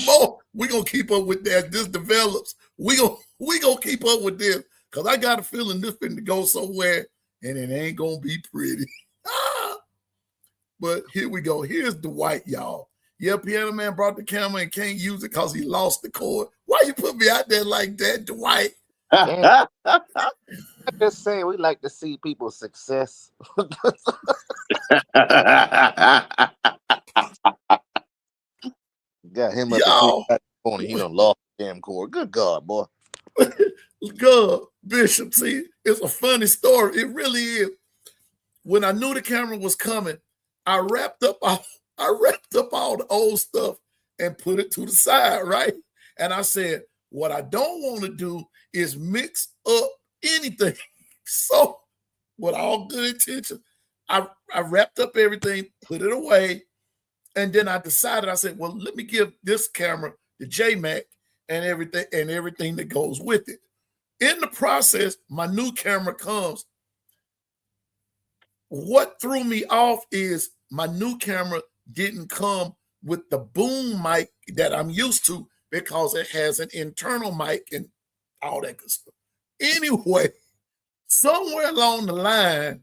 Mo, we gonna keep up with that. This develops. We gonna keep up with this because I got a feeling this finna go somewhere and it ain't gonna be pretty. But here we go. Here's Dwight, y'all. Yeah, Piano Man brought the camera and can't use it because he lost the cord. Why you put me out there like that, Dwight? I'm just saying, we like to see people's success. Got him up Y'all. the corner. He done lost the damn cord. Good God, boy. God, Bishop, see, it's a funny story. It really is. When I knew the camera was coming, I wrapped up all the old stuff and put it to the side, right? And I said, what I don't want to do is mix up anything. So, with all good intention, I wrapped up everything, put it away, and then I decided, I said, well, let me give this camera the JMac and everything that goes with it. In the process, my new camera comes. What threw me off is my new camera didn't come with the boom mic that I'm used to because it has an internal mic and all that good stuff. Anyway, somewhere along the line,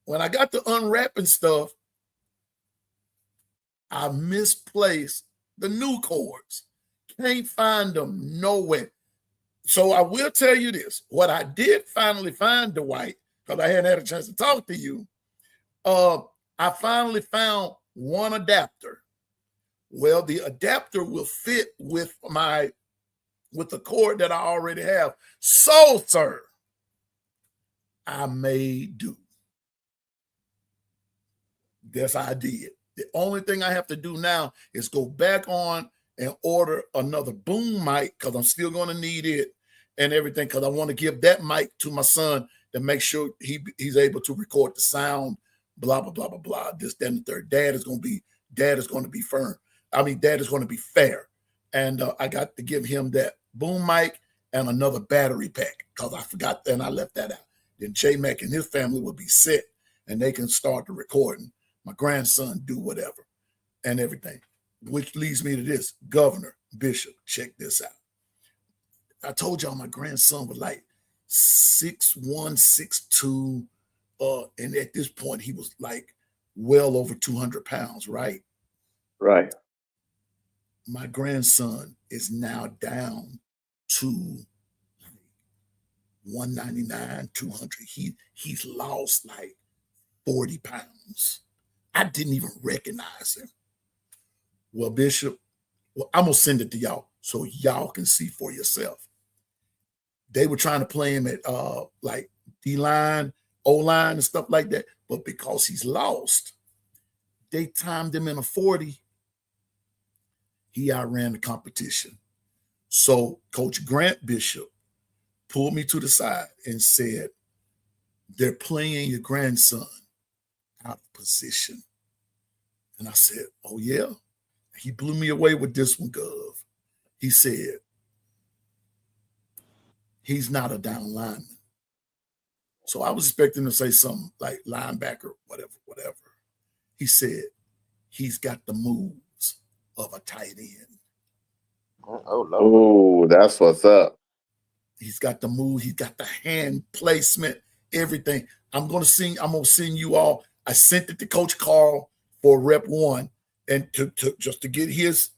when I got to unwrapping stuff, I misplaced the new cords. Can't find them nowhere. So I will tell you this. What I did finally find, Dwight, because I hadn't had a chance to talk to you, I finally found one adapter. Well, the adapter will fit with the cord that I already have. So, sir, I made do. That's what I did. The only thing I have to do now is go back on and order another boom mic because I'm still going to need it and everything because I want to give that mic to my son to make sure he's able to record the sound, blah, blah, blah, blah, blah. This, that, and the third. Dad is going to be firm. I mean, Dad is going to be fair. And I got to give him that boom mic and another battery pack because I forgot and I left that out. Then J-Mac and his family will be set and they can start the recording. My grandson do whatever and everything, which leads me to this. Governor, Bishop, check this out. I told y'all my grandson was like 6'1", 6'2", and at this point he was like well over 200 pounds, right? Right. My grandson is now down to 199, 200. He's lost like 40 pounds. I didn't even recognize him. Well, Bishop, I'm going to send it to y'all so y'all can see for yourself. They were trying to play him at like D-line, O-line and stuff like that. But because he's lost, they timed him in a 40. He outran the competition. So Coach Grant Bishop pulled me to the side and said, they're playing your grandson out of position. And I said, oh, yeah? He blew me away with this one, Gov. He said, he's not a down lineman. So I was expecting to say something like linebacker, whatever. He said he's got the moves of a tight end. Oh, Lord. Oh, that's what's up. He's got the move. He's got the hand placement, everything. I'm gonna send you all. I sent it to Coach Carl for Rep 1, and to just to get his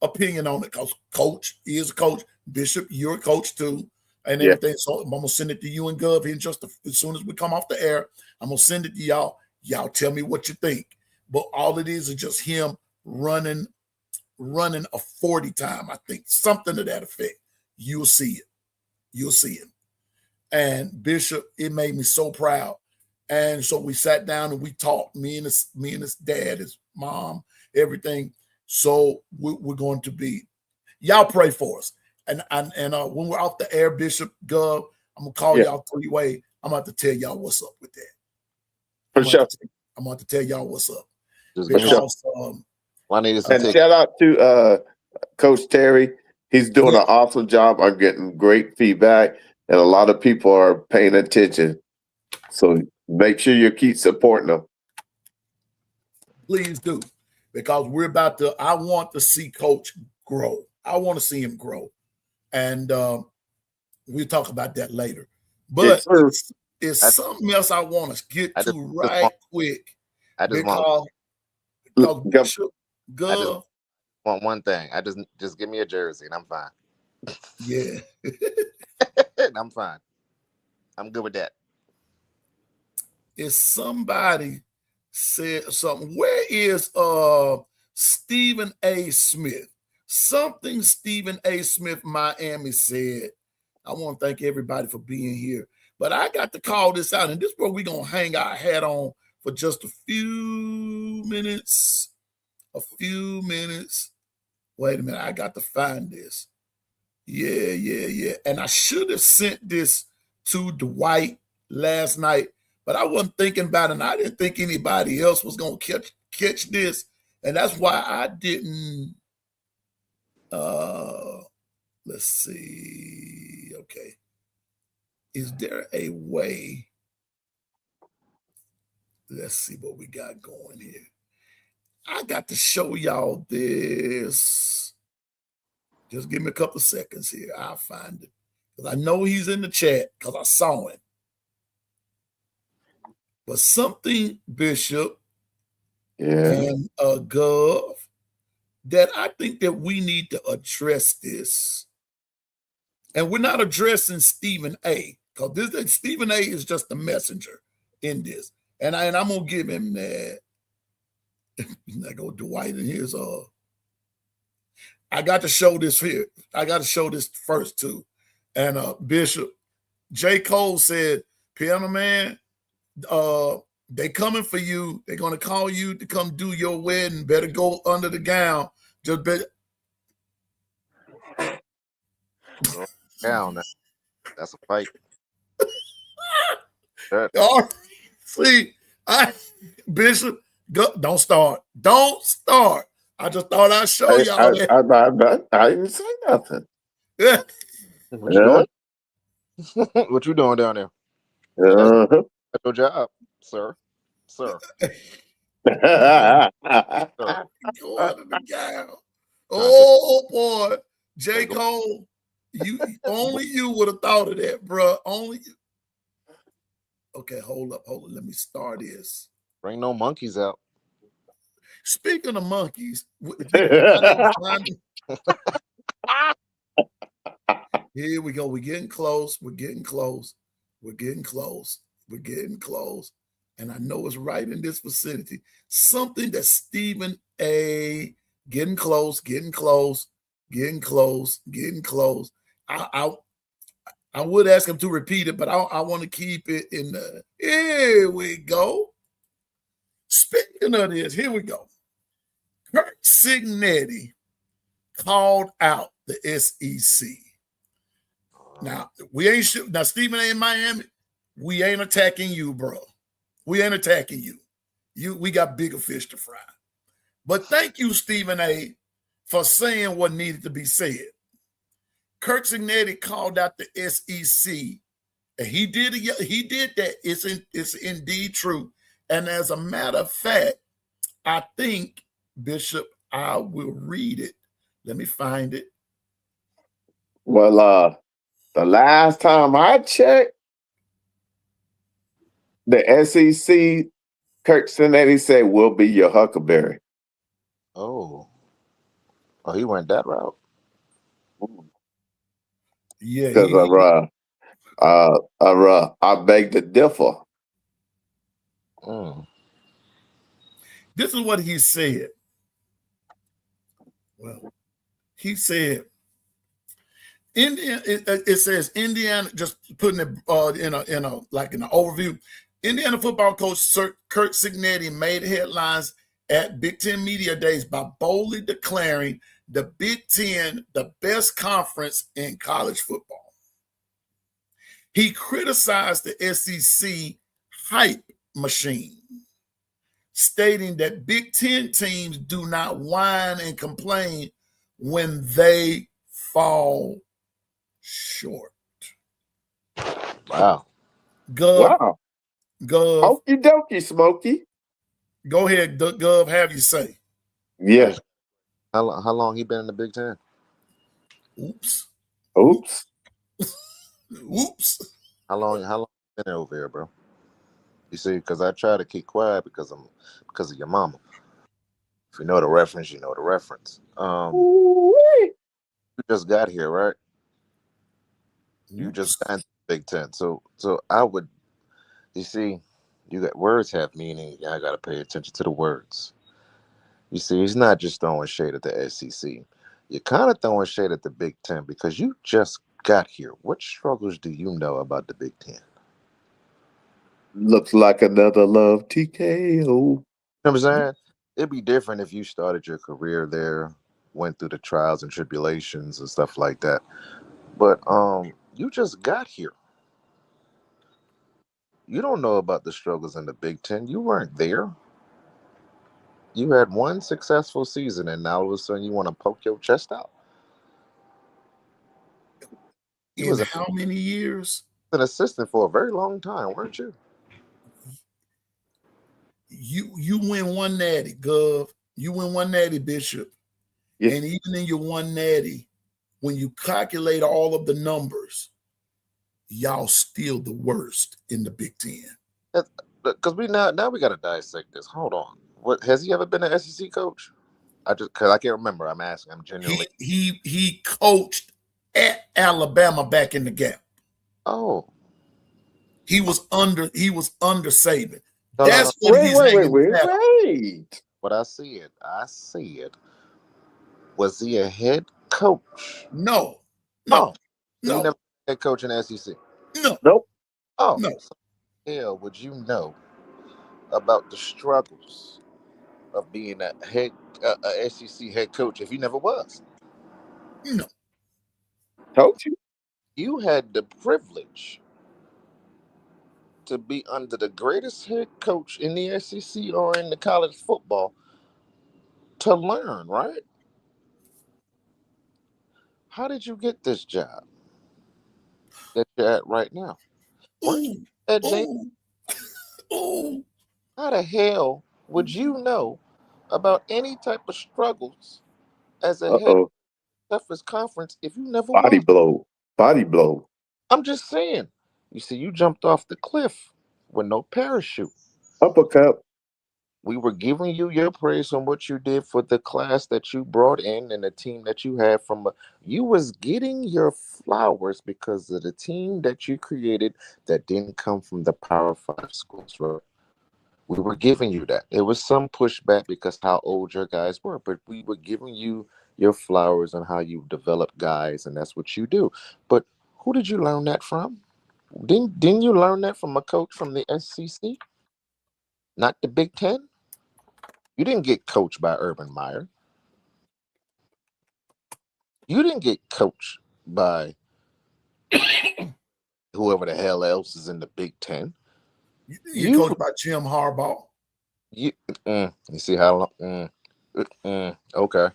opinion on it. Because Coach is a coach. Bishop, you're a coach too, and Yeah. everything. So I'm gonna send it to you and Gov here as soon as we come off the air. I'm gonna send it to y'all. Y'all tell me what you think. But all it is just him running a 40 time. I think something to that effect. You'll see it. You'll see it. And Bishop, it made me so proud. And so we sat down and we talked. Me and his dad, his mom, everything. So we're going to be. Y'all pray for us. And when we're off the air, Bishop, Gov, I'm gonna call y'all 3-way. I'm about to tell y'all what's up with that. For sure. I'm about to tell y'all what's up. Just Because I need to And take. shout out to Coach Terry. He's doing an awesome job. I'm getting great feedback, and a lot of people are paying attention. So make sure you keep supporting them. please do, because I want to see Coach grow. I want to see him grow. And we'll talk about that later. But it's something else I want to get to right quick. I just Because Bishop, Gov, want one thing. I just give me a jersey and I'm fine. yeah. I'm fine. I'm good with that. If somebody said something, where is Stephen A. Smith? Something Stephen A. Smith Miami said. I want to thank everybody for being here. But I got to call this out, and this is where we're going to hang our hat on for just a few minutes. Wait a minute. I got to find this. Yeah. And I should have sent this to Dwight last night, but I wasn't thinking about it, and I didn't think anybody else was going to catch this. And that's why I didn't. Let's see. Okay. Is there a way? Let's see what we got going here. I got to show y'all this. Just give me a couple of seconds here. I'll find it. Because I know he's in the chat because I saw him. But something, Bishop and Gov, that I think that we need to address this. And we're not addressing Stephen A. Because Stephen A. is just the messenger in this. And I'm going to give him that. I go Dwight and here's I got to show this here. I got to show this first too. And Bishop, J. Cole said, Piano Man, they coming for you. They're going to call you to come do your wedding. Better go under the gown. Just better. Down. That's a fight. All right. See, Bishop, don't start. Don't start. I just thought I'd show y'all that. I didn't say nothing. Yeah. What you doing down there? That's your job, sir. Sir. Go under the gown. Oh boy, J. Cole, only you would have thought of that, bro. Only you. Okay, hold up. Let me start this. Bring no monkeys out. Speaking of monkeys, here we go. We're getting close. And I know it's right in this vicinity. Something that Stephen A. getting close. I would ask him to repeat it, but I want to keep it in the. Here we go. Speaking of this, here we go. Curt Cignetti called out the SEC. Now, now, Stephen A. in Miami, we ain't attacking you, bro. We ain't attacking you. We got bigger fish to fry. But thank you, Stephen A., for saying what needed to be said. Curt Cignetti called out the SEC, and he did that. It's indeed true. And as a matter of fact, I think, Bishop, I will read it. Let me find it. Well, the last time I checked, the SEC, Kirk Cincinnati said, will be your Huckleberry. Oh, he went that route. Yeah, Because I beg to differ. this is what he said. Well, he said, Indiana. It says Indiana. Just putting it in an overview. Indiana football coach Sir Kirk Cignetti made headlines at Big Ten Media Days by boldly declaring the Big Ten the best conference in college football. He criticized the SEC hype machine, stating that Big Ten teams do not whine and complain when they fall short. Wow. Gov, Okie dokie, Smokey. go ahead, Gov, have you say. Yeah. How long he been in the Big Ten? Oops. How long you been over here, bro? You see, because I try to keep quiet because of your mama. If you know the reference, you know the reference. You just got here, right? You just got into the Big Ten. So I would, you see, you got words have meaning. I got to pay attention to the words. You see, he's not just throwing shade at the SEC. You're kind of throwing shade at the Big Ten because you just got here. What struggles do you know about the Big Ten? Looks like another love TKO. You know what I'm saying? It'd be different if you started your career there, went through the trials and tribulations and stuff like that. But you just got here. You don't know about the struggles in the Big Ten. You weren't there. You had one successful season, and now all of a sudden you want to poke your chest out. In how many years? An assistant for a very long time, weren't you? You win one natty, Gov. You win one natty, Bishop. Yeah. And even in your one natty, when you calculate all of the numbers, y'all still the worst in the Big Ten. Because we now we got to dissect this. Hold on. What has he ever been an SEC coach? Because I can't remember. I'm asking. I'm genuinely. He coached at Alabama back in the Gap. Oh. He was under Saban. No, That's what he's wait. What I said. Was he a head coach? No. He never been a head coach in the SEC. No. Nope. Oh no. So hell, would you know about the struggles of being a SEC head coach if you never was? No. Told you. You had the privilege to be under the greatest head coach in the SEC or in the college football to learn, right? How did you get this job that you're at right now? How the hell would you know about any type of struggles as a head toughest conference if you never Body was? blow. I'm just saying. You see, you jumped off the cliff with no parachute. Uppercut. We were giving you your praise on what you did for the class that you brought in and the team that you had you was getting your flowers because of the team that you created that didn't come from the Power 5 schools, right? We were giving you that. There was some pushback because how old your guys were, but we were giving you your flowers on how you develop guys, and that's what you do. But who did you learn that from? Didn't you learn that from a coach from the SEC? Not the Big Ten? You didn't get coached by Urban Meyer. You didn't get coached by whoever the hell else is in the Big Ten. You coached by Jim Harbaugh. You see how long? Okay.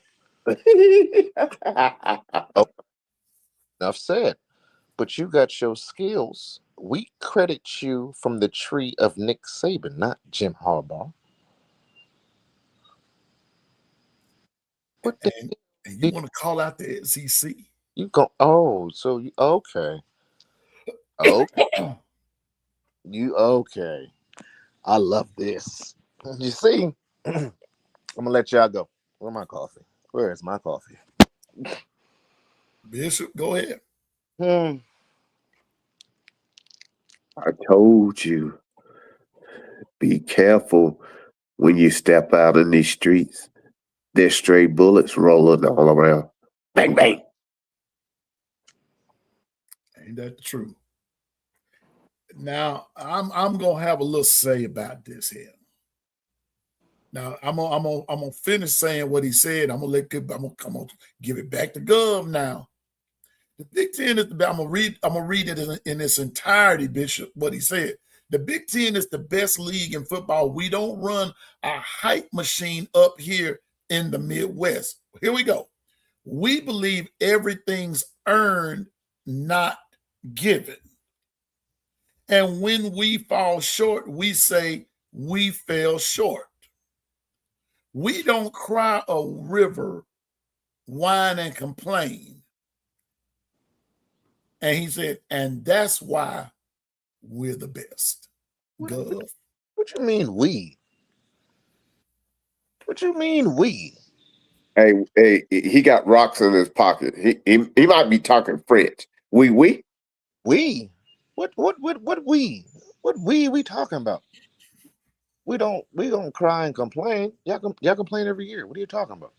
Enough said. But you got your skills We credit you from the tree of Nick Saban, not Jim Harbaugh. What the And you want to call out the SEC? you go? Oh, so you okay? Oh, you okay? I love this. You see, I'm gonna let y'all go. Where's my coffee? Where is my coffee? Bishop, go ahead. I told you, be careful when you step out in these streets. There's stray bullets rolling all around. Bang, bang. Ain't that the truth? Now, I'm gonna have a little say about this here. Now, I'm gonna finish saying what he said. I'm gonna give it back to Gov now. The Big Ten is I'm gonna read it in its entirety, Bishop, what he said. The Big Ten is the best league in football. We don't run a hype machine up here in the Midwest. Here we go. We believe everything's earned, not given. And when we fall short, we say we fell short. We don't cry a river, whine and complain. And he said, and that's why we're the best. Gov. What you mean we? What you mean we? Hey, he got rocks in his pocket. He might be talking French. We? We? What we? What we talking about? We don't cry and complain. Y'all complain every year. What are you talking about?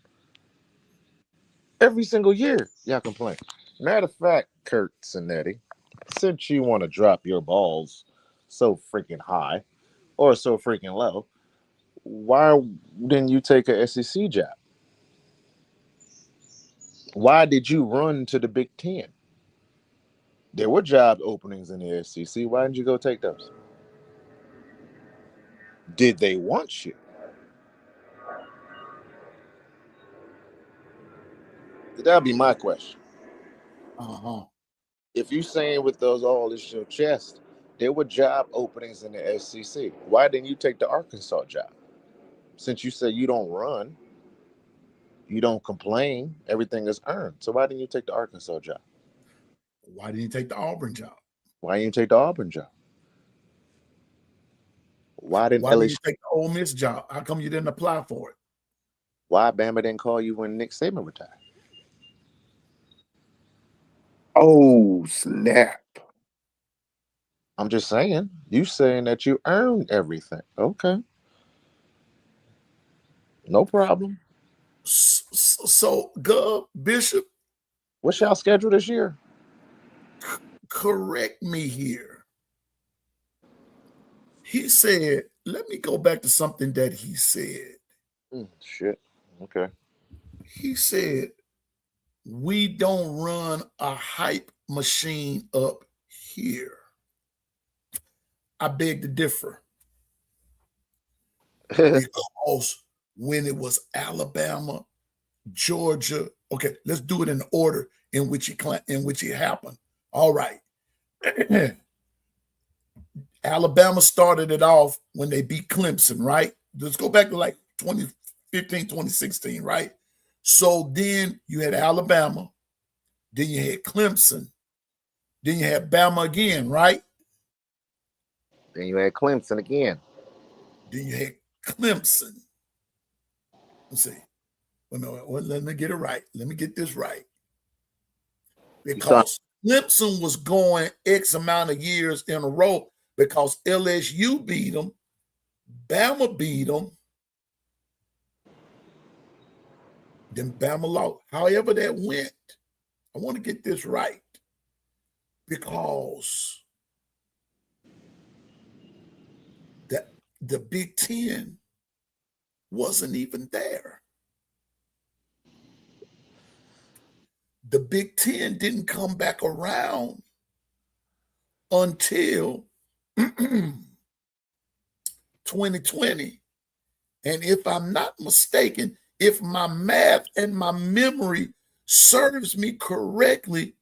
Every single year, y'all complain. Matter of fact, Kurt Cinetti, since you want to drop your balls so freaking high or so freaking low, why didn't you take a SEC job? Why did you run to the Big Ten? There were job openings in the SEC. Why didn't you go take those? Did they want you? That'll be my question. If you saying with those all is your chest, there were job openings in the SEC. Why didn't you take the Arkansas job? Since you said you don't run, you don't complain, everything is earned. So why didn't you take the Arkansas job? Why didn't you take the Auburn job? Why didn't you take the Auburn job? Why didn't you take the Ole Miss job? How come you didn't apply for it? Why Bama didn't call you when Nick Saban retired? Oh, snap. I'm just saying. You saying that you earned everything. Okay. No problem. So Gov, Bishop, what's y'all schedule this year? Correct me here. He said, let me go back to something that he said. Shit. Okay. He said, we don't run a hype machine up here. I beg to differ. Because when it was Alabama, Georgia, okay, let's do it in the order in which it happened. All right. Alabama started it off when they beat Clemson, right? Let's go back to like 2015, 2016, right? So then you had Alabama, then you had Clemson, then you had Bama again, right? Then you had Clemson again. Then you had Clemson. Let's see. Well, let me get it right. Let me get this right. Because Clemson was going X amount of years in a row because LSU beat them, Bama beat them, then Bama lost. However that went, I want to get this right because the Big Ten wasn't even there. The Big Ten didn't come back around until 2020. And if I'm not mistaken, if my math and my memory serves me correctly,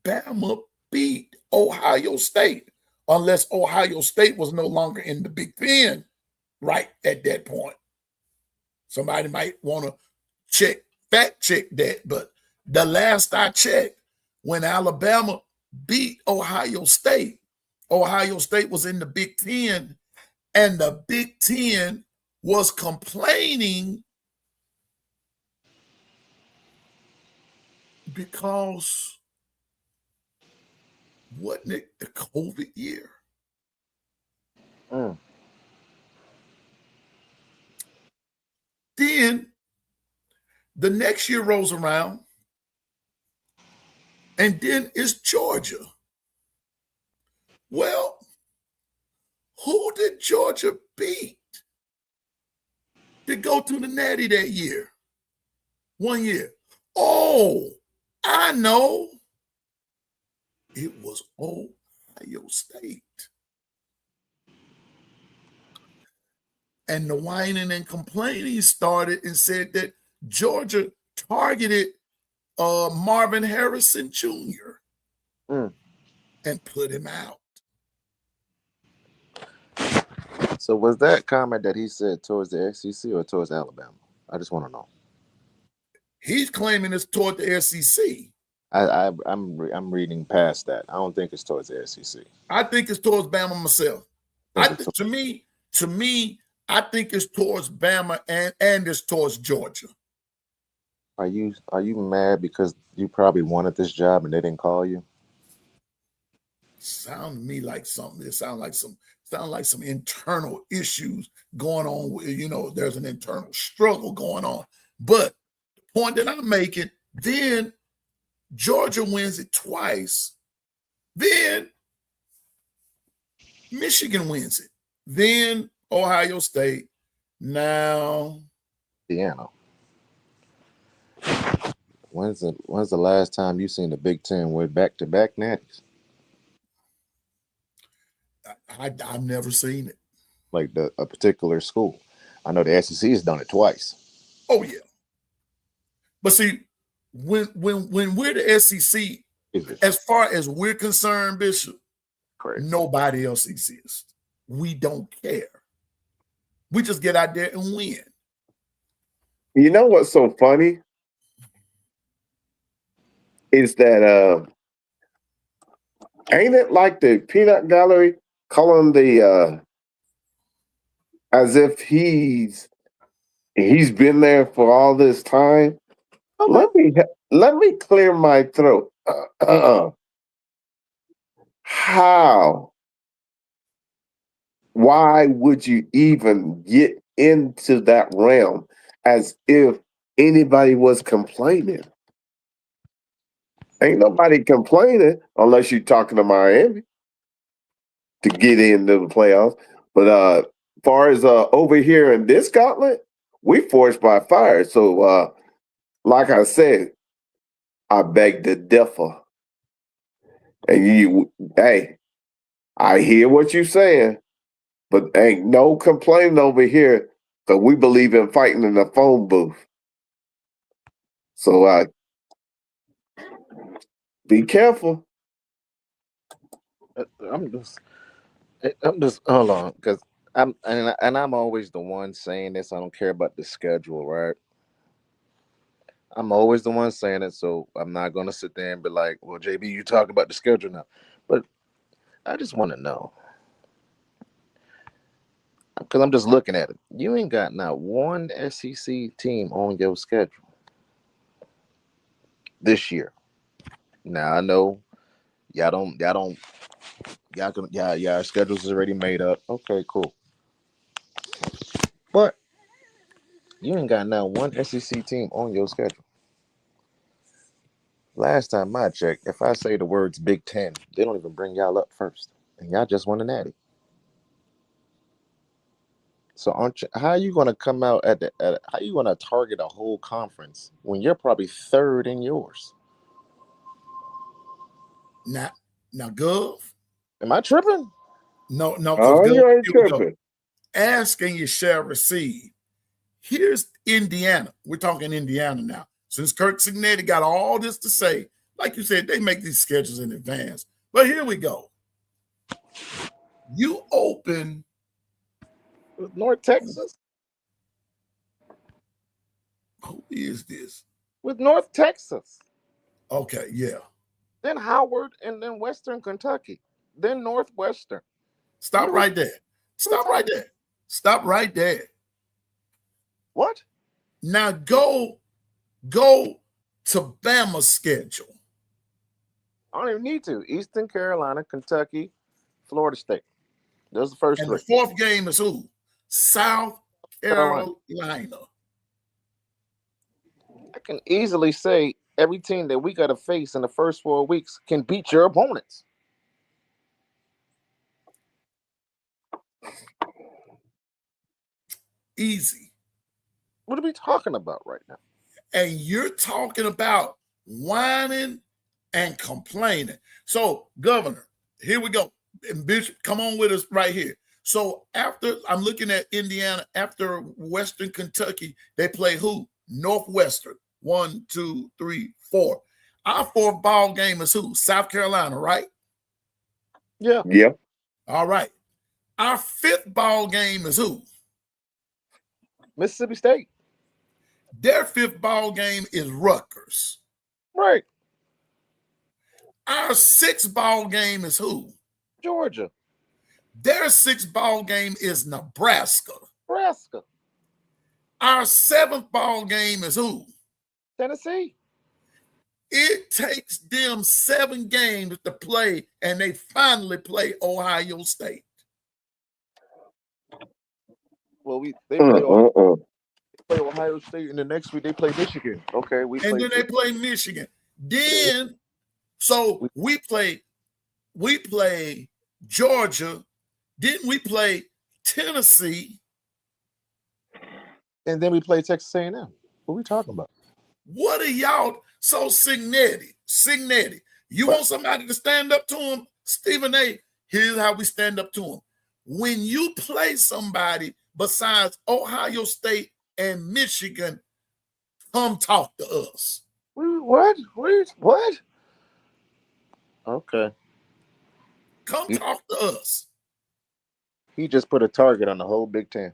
Bama beat Ohio State. unless Ohio State was no longer in the Big Ten right at that point. Somebody might want to fact check that, but the last I checked, when Alabama beat Ohio State was in the Big Ten, and the Big Ten was complaining because wasn't it the COVID year? Then the next year rolls around, and then it's Georgia. Well, who did Georgia beat to go to the Natty that year? 1 year. Oh, I know. It was Ohio State. And the whining and complaining started and said that Georgia targeted Marvin Harrison Jr. and put him out. So was that comment that he said towards the SEC or towards Alabama? I just want to know. He's claiming it's toward the SEC. I'm reading past that. I don't think it's towards the SEC. I think it's towards Bama myself. To me, I think it's towards Bama and it's towards Georgia. Are you mad because you probably wanted this job and they didn't call you? Sound to me like something. It sound like some internal issues going on. There's an internal struggle going on. But the point that I'm making, then Georgia wins it twice. Then Michigan wins it. Then Ohio State. Now Indiana. When's the last time you seen the Big Ten with back-to-back natties? I've never seen it. Like a particular school. I know the SEC has done it twice. Oh yeah. But see, when we're the SEC, as far as we're concerned, Bishop, Correct. Nobody else exists. We don't care. We just get out there and win. You know what's so funny? Is that ain't it like the peanut gallery calling the as if he's been there for all this time? Let me clear my throat. How? Why would you even get into that realm as if anybody was complaining? Ain't nobody complaining unless you're talking to Miami to get into the playoffs. But as far as over here in this gauntlet, we forced by fire. So like I said, I beg to differ. And hey, I hear what you're saying, but ain't no complaining over here because we believe in fighting in the phone booth. So be careful. I'm just hold on, because I'm always the one saying this. I don't care about the schedule, right? I'm always the one saying it, so I'm not gonna sit there and be like, "Well, JB, you talk about the schedule now," but I just want to know, because I'm just looking at it. You ain't got not one SEC team on your schedule this year. Now I know y'all schedules is already made up. Okay, cool. But you ain't got now one SEC team on your schedule. Last time I checked, if I say the words Big Ten, they don't even bring y'all up first, and y'all just won the Natty. So how are you going to come out how are you going to target a whole conference when you're probably third in yours? Now, Gov. Am I tripping? No. Oh, you ain't tripping. Ask and you shall receive. Here's Indiana. We're talking Indiana now. Since Kirk Cignetti got all this to say, like you said, they make these schedules in advance. But here we go. You open With North Texas. who is this? With North Texas. Okay, yeah. Then Howard, and then Western Kentucky. Then Northwestern. Stop right there. Stop right there. Stop right there. What? Now go to Bama's schedule. I don't even need to. Eastern Carolina, Kentucky, Florida State. Those are the first And three. the fourth game is who? South Carolina. I can easily say every team that we got to face in the first 4 weeks can beat your opponents. Easy. What are we talking about right now? And you're talking about whining and complaining. So, Governor, here we go. And Bishop, come on with us right here. So after I'm looking at Indiana, after Western Kentucky, they play who? Northwestern. 1, 2, 3, 4. Our fourth ball game is who? South Carolina, right? Yeah. Yep. All right. Our fifth ball game is who? Mississippi State. Their fifth ball game is Rutgers. Right. Our sixth ball game is who? Georgia. Their sixth ball game is Nebraska. Nebraska. Our seventh ball game is who? Tennessee. It takes them 7 games to play, and they finally play Ohio State. Well, they play Ohio State, and the next week they play Michigan. Okay, And then they play Michigan. Then, so we play Georgia. Didn't we play Tennessee? And then we play Texas A&M. What are we talking about? What are y'all so Signetti? You want somebody to stand up to him? Stephen A., here's how we stand up to him. When you play somebody besides Ohio State and Michigan, come talk to us. What? Okay. Come talk to us. He just put a target on the whole Big Ten.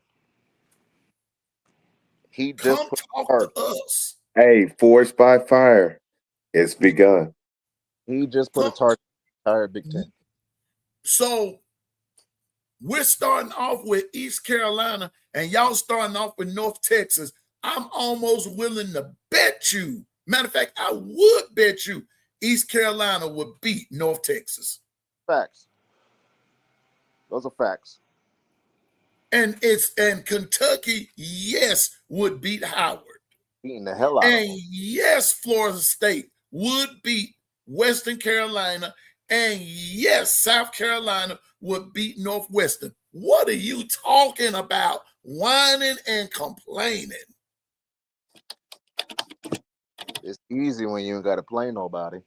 He just Come talk to us. Hey, Forged by Fire, it's begun. He just put a target on the entire Big Ten. So we're starting off with East Carolina, and y'all starting off with North Texas. I'm almost willing to bet you. Matter of fact, I would bet you East Carolina would beat North Texas. Facts. Those are facts. And Kentucky, yes, would beat Howard. Beating the hell out of And them. yes, Florida State would beat Western Carolina. And yes, South Carolina would beat Northwestern. What are you talking about? Whining and complaining. It's easy when you ain't got to play nobody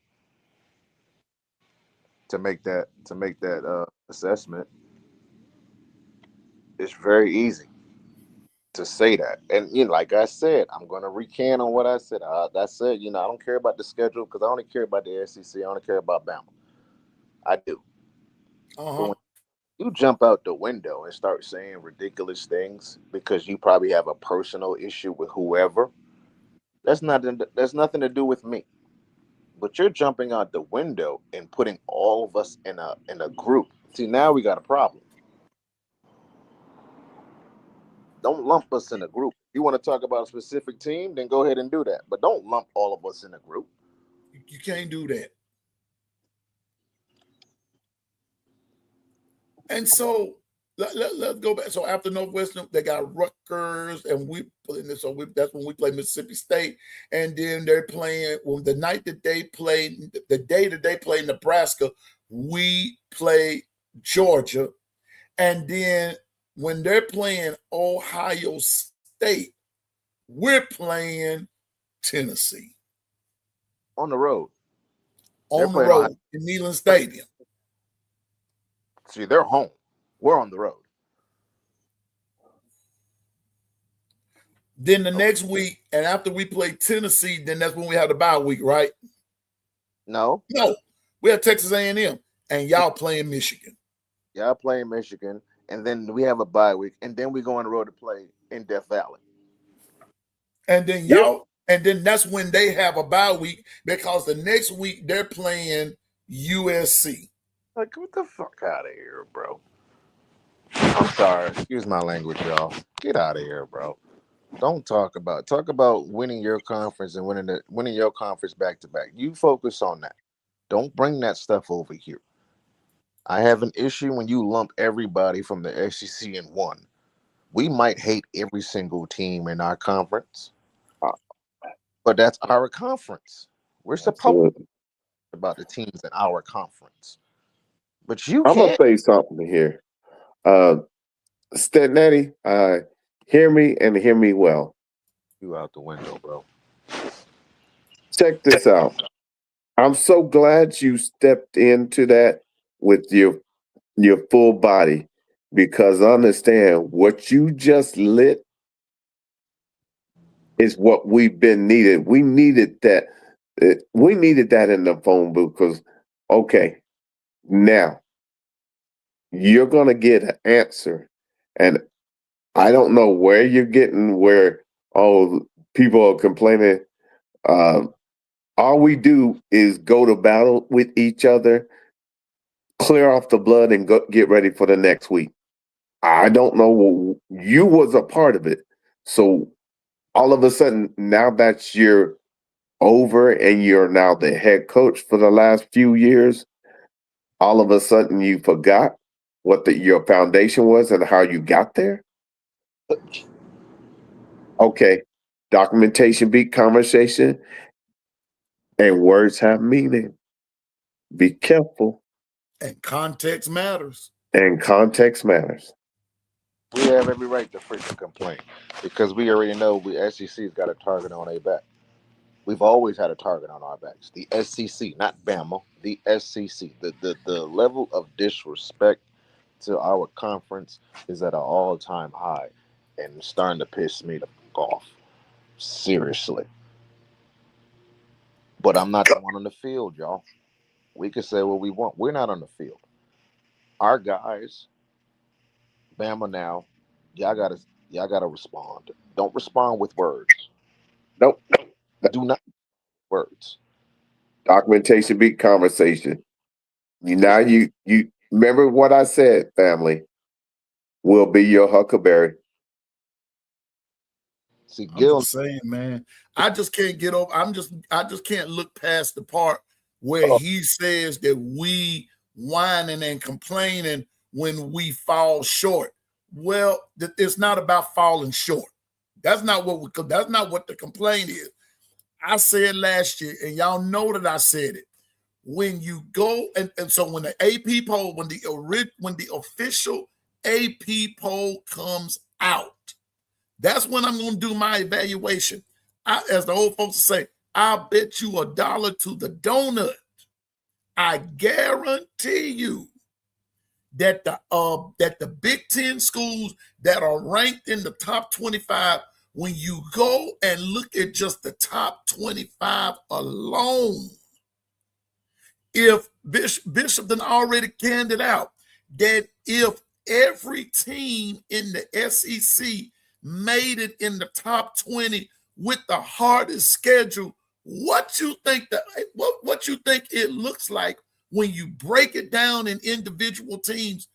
to make that assessment. It's very easy to say that. And like I said, I'm going to recant on what I said. I don't care about the schedule because I only care about the SEC. I only care about Bama. I do. But when you jump out the window and start saying ridiculous things because you probably have a personal issue with whoever, that's nothing to do with me. But you're jumping out the window and putting all of us in a group. See, now we got a problem. Don't lump us in a group. If you want to talk about a specific team, then go ahead and do that. But don't lump all of us in a group. You can't do that. And so let's go back. So after Northwestern, they got Rutgers, and that's when we play Mississippi State. And then they're playing the day that they play Nebraska, we play Georgia. And then when they're playing Ohio State, we're playing Tennessee. On the road. On the road in Neyland Stadium. See, they're home. We're on the road. Then the next week, and after we play Tennessee, then that's when we have the bye week, right? No. No. We have Texas A&M, and y'all playing Michigan. Y'all play in Michigan, and then we have a bye week, and then we go on the road to play in Death Valley. And then Yep. and then that's when they have a bye week because the next week they're playing USC. Like, get the fuck out of here, bro. I'm sorry. Excuse my language, y'all. Get out of here, bro. Don't talk about winning your conference and winning your conference back to back. You focus on that. Don't bring that stuff over here. I have an issue when you lump everybody from the SEC in one. We might hate every single team in our conference, but that's our conference. We're supposed to about the teams in our conference. But you I'm gonna can't. say something here. Stanley, hear me and hear me well. You out the window, bro. Check this out. I'm so glad you stepped into that with your full body, because understand what you just lit is what we've been needed. We needed that. We needed that in the phone booth because, okay, now you're gonna get an answer, and I don't know where you're getting where people are complaining. All we do is go to battle with each other, clear off the blood, and get ready for the next week. I don't know. You was a part of it. So all of a sudden, now that you're over and you're now the head coach for the last few years, all of a sudden you forgot what your foundation was and how you got there. Okay. Documentation beat conversation, and words have meaning. Be careful. And context matters. And context matters. We have every right to freaking complain because we already know we SEC's got a target on their back. We've always had a target on our backs. The SEC, not Bama, the SEC. The level of disrespect to our conference is at an all-time high and it's starting to piss me the fuck off. Seriously. But I'm not the one on the field, y'all. We can say what we want. We're not on the field. Our guys, Bama now, y'all gotta respond. Don't respond with words. Nope. Do not words. Documentation beat conversation. You remember what I said, family. Will be your huckleberry. See, I'm Gil, just saying, man. I just can't get over. I just can't look past the part where he says that we whining and complaining when we fall short. Well, it's not about falling short. That's not what the complaint is. I said last year, and y'all know that I said it. When you go and so when the AP poll, when the official AP poll comes out, that's when I'm going to do my evaluation. As the old folks say, I'll bet you $1 to the donut. I guarantee you that the Big Ten schools that are ranked in the top 25, when you go and look at just the top 25 alone, if Bishop done already canned it out, that if every team in the SEC made it in the top 20 with the hardest schedule, what you think it looks like when you break it down in individual teams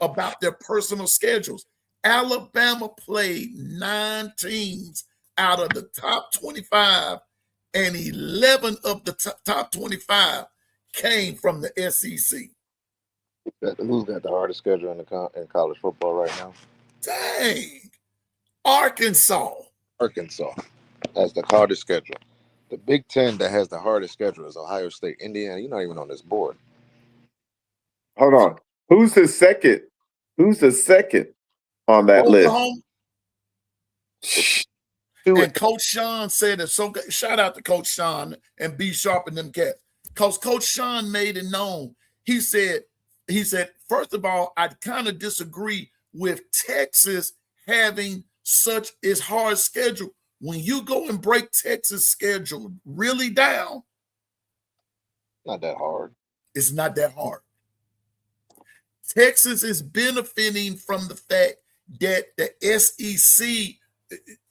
about their personal schedules? Alabama played 9 teams out of the top 25, and 11 of the top 25 came from the SEC. who's got the hardest schedule in college football right now? Dang. Arkansas has the hardest schedule. The Big Ten that has the hardest schedule is Ohio State. Indiana, you're not even on this board. Hold on. Who's the second? Who's the second on that Oklahoma. list? And Coach Sean said it. So shout out to Coach Sean and B Sharp and them cats. Because Coach Sean made it known. He said, first of all, I kind of disagree with Texas having such a hard schedule. When you go and break Texas' schedule really down, Not that hard. it's not that hard. Texas is benefiting from the fact that the SEC,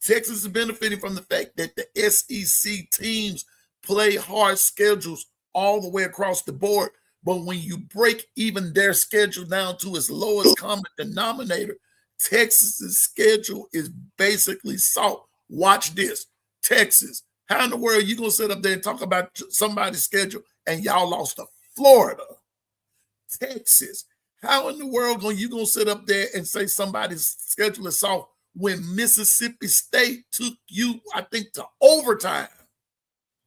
Texas is benefiting from the fact that the SEC teams play hard schedules all the way across the board. But when you break even their schedule down to its lowest common denominator, Texas's schedule is basically soft. Watch this. Texas, how in the world are you going to sit up there and talk about somebody's schedule and y'all lost to Florida? Texas, how in the world are you going to sit up there and say somebody's schedule is soft when Mississippi State took you, I think, to overtime?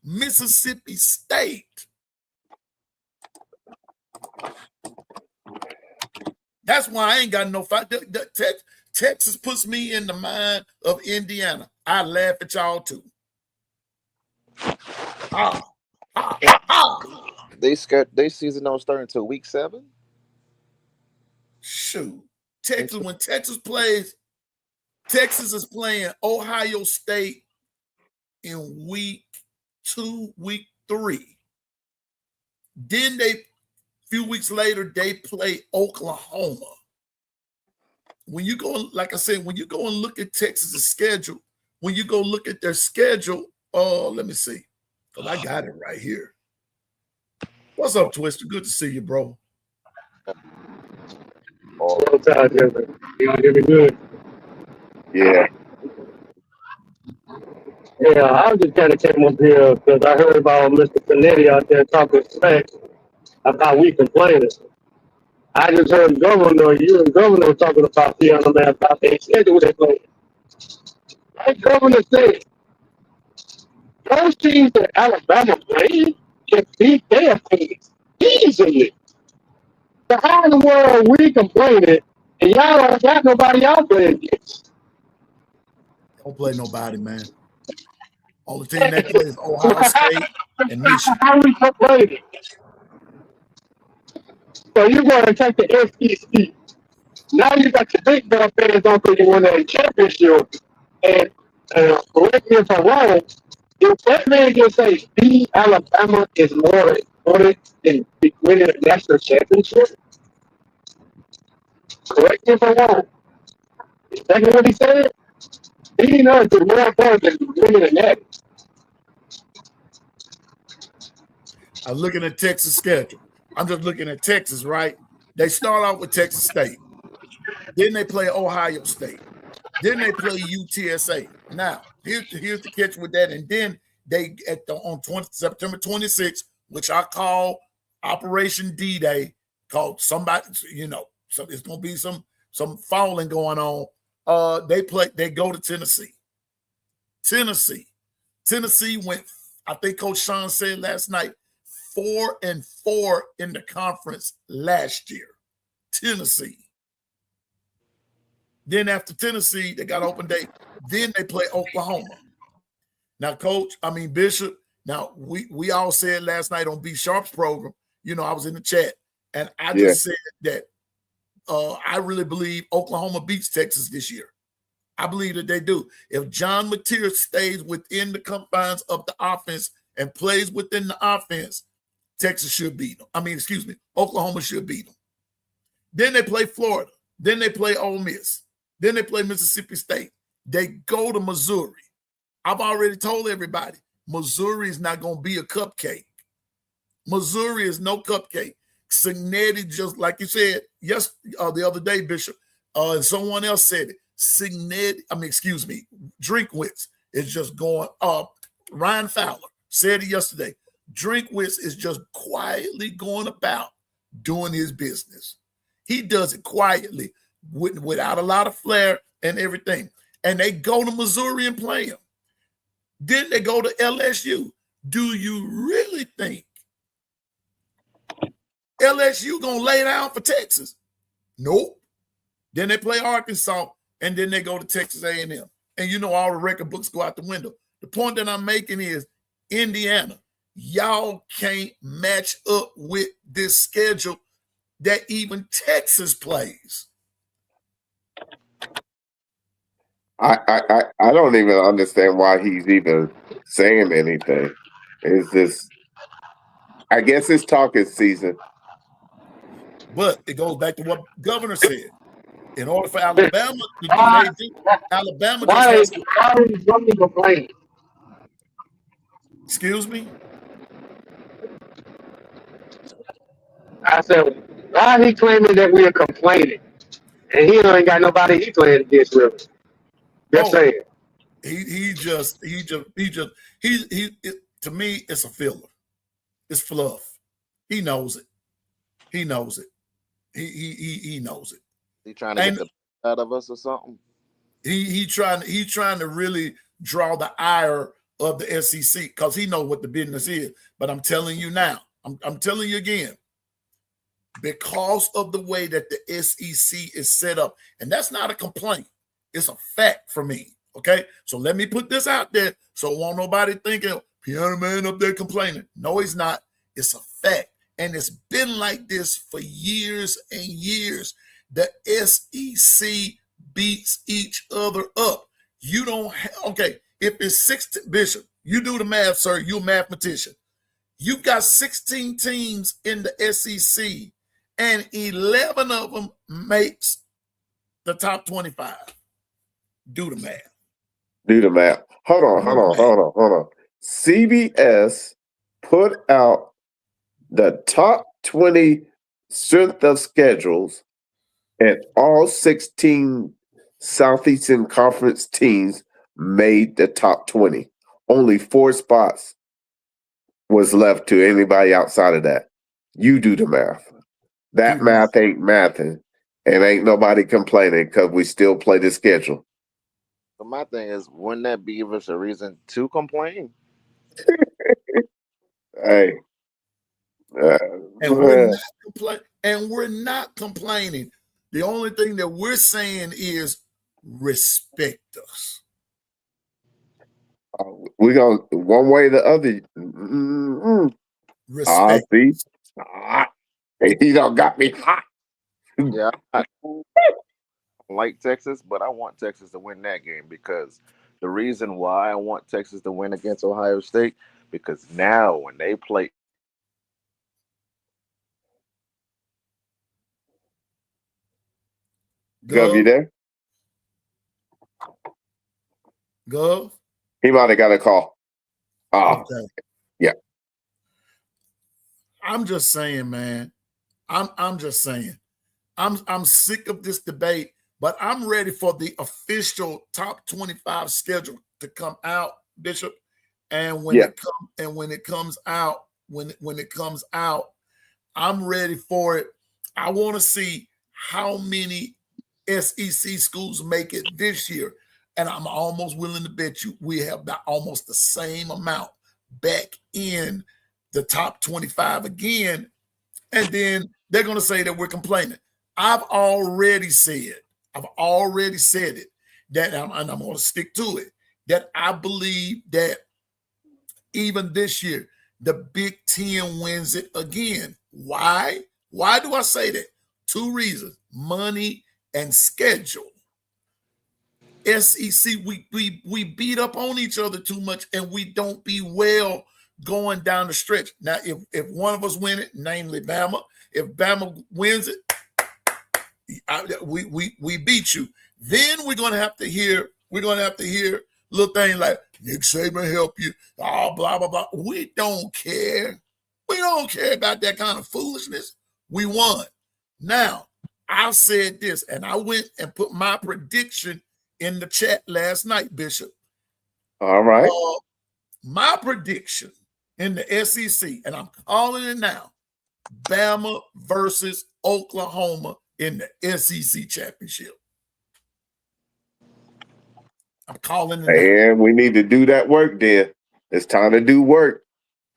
Mississippi State. That's why I ain't got no fight. Texas puts me in the mind of Indiana. I laugh at y'all too. They season don't start until week 7. Shoot. Texas, when Texas plays, Texas is playing Ohio State in week 2, week 3. Then few weeks later, they play Oklahoma. When you go, like I said, when you go and look at Texas's schedule, when you go look at their schedule, let me see, because I got it right here. What's up, Twister? Good to see you, bro. All time, you hear me good? Yeah. Yeah, I was just kind of came up here because I heard about Mr. Panetti out there talking smack about we complaining. I just heard you and Governor talking about the other man about their schedule they play. Like Governor said, those teams that Alabama played can beat their teams easily. So how in the world we complaining and y'all don't got nobody out there against? Don't play nobody, man. Only team that plays Ohio State and Michigan. How we complaining? So you're going to take the SEC. Now you got your big ball fans on because you won a championship. And correct me if I'm wrong, if that man can say beat Alabama is more important than winning a national championship, correct me if I'm wrong. Is that what he said? Beating us is more important than winning a national. I'm looking at Texas schedule. I'm just looking at Texas, right? They start out with Texas State. Then they play Ohio State. Then they play UTSA. Now, here's the catch with that. And then they on September 26th, which I call Operation D-Day, called somebody, so there's gonna be some fouling going on. They go to Tennessee. Tennessee went, I think Coach Sean said last night, 4-4 in the conference last year. Tennessee. Then after Tennessee, they got open date. Then they play Oklahoma. Now, Bishop, now we all said last night on B Sharp's program, I was in the chat, and I just said that I really believe Oklahoma beats Texas this year. I believe that they do. If John Mateer stays within the confines of the offense and plays within the offense, Texas should beat them. Oklahoma should beat them. Then they play Florida. Then they play Ole Miss. Then they play Mississippi State. They go to Missouri. I've already told everybody, Missouri is not going to be a cupcake. Missouri is no cupcake. Cignetti, just like you said, the other day, Bishop, and someone else said it. Drinkwitz is just going up. Ryan Fowler said it yesterday. Drinkwitz is just quietly going about doing his business. He does it quietly without a lot of flair and everything. And they go to Missouri and play him. Then they go to LSU. Do you really think LSU going to lay down for Texas? Nope. Then they play Arkansas, and then they go to Texas A&M. And all the record books go out the window. The point that I'm making is Indiana, y'all can't match up with this schedule that even Texas plays. I don't even understand why he's even saying anything. It's just, I guess it's talking season. But it goes back to what governor said. In order for Alabama to do their thing, Alabama just Why has. are you fucking complaining? Excuse me. I said, why he claiming that we are complaining? And he ain't got nobody he playing against, really. Just saying. He to me, it's a filler. It's fluff. He knows it. He knows it. He knows it. He trying to get the out of us or something. He trying to really draw the ire of the SEC because he knows what the business is. But I'm telling you now, I'm telling you again, because of the way that the SEC is set up, and that's not a complaint, it's a fact for me. Okay, so let me put this out there so won't nobody thinking Piano Man up there complaining. No, he's not. It's a fact, and it's been like this for years and years. The SEC beats each other up. You don't okay. If it's 16, Bishop, you do the math, sir. You're a mathematician. You've got 16 teams in the SEC, and 11 of them makes the top 25. Do the math. Do the math. Hold on. CBS put out the top 20 strength of schedules, and all 16 Southeastern Conference teams made the top 20. Only 4 spots was left to anybody outside of that. You do the math. That math ain't mathing, and ain't nobody complaining because we still play the schedule. So my thing is, wouldn't that be us a reason to complain? Hey. And we're not complaining. The only thing that we're saying is respect us. We go one way or the other. Respect. See? He done got me hot. Yeah, I like Texas, but I want Texas to win that game because the reason why I want Texas to win against Ohio State, because now when they play. Gov, you there? Gov? He might have got a call. Okay. Yeah. I'm just saying, man. I'm just saying. I'm sick of this debate, but I'm ready for the official top 25 schedule to come out, Bishop. And when it comes out, I'm ready for it. I want to see how many SEC schools make it this year. And I'm almost willing to bet you we have about almost the same amount back in the top 25 again. And then they're going to say that we're complaining. I've already said it, that I'm going to stick to it, that I believe that even this year, the Big Ten wins it again. Why? Why do I say that? 2 reasons: money and schedule. SEC, we beat up on each other too much, and we don't be well going down the stretch. Now, if one of us win it, namely Bama, if Bama wins it, we beat you. Then we're gonna have to hear little things like Nick Saban help you, blah blah blah. We don't care. We don't care about that kind of foolishness. We won. Now, I said this, and I went and put my prediction in the chat last night, Bishop. All right. My prediction in the SEC, and I'm calling it now, Bama versus Oklahoma in the SEC championship. I'm calling it. And we need to do that work then. It's time to do work.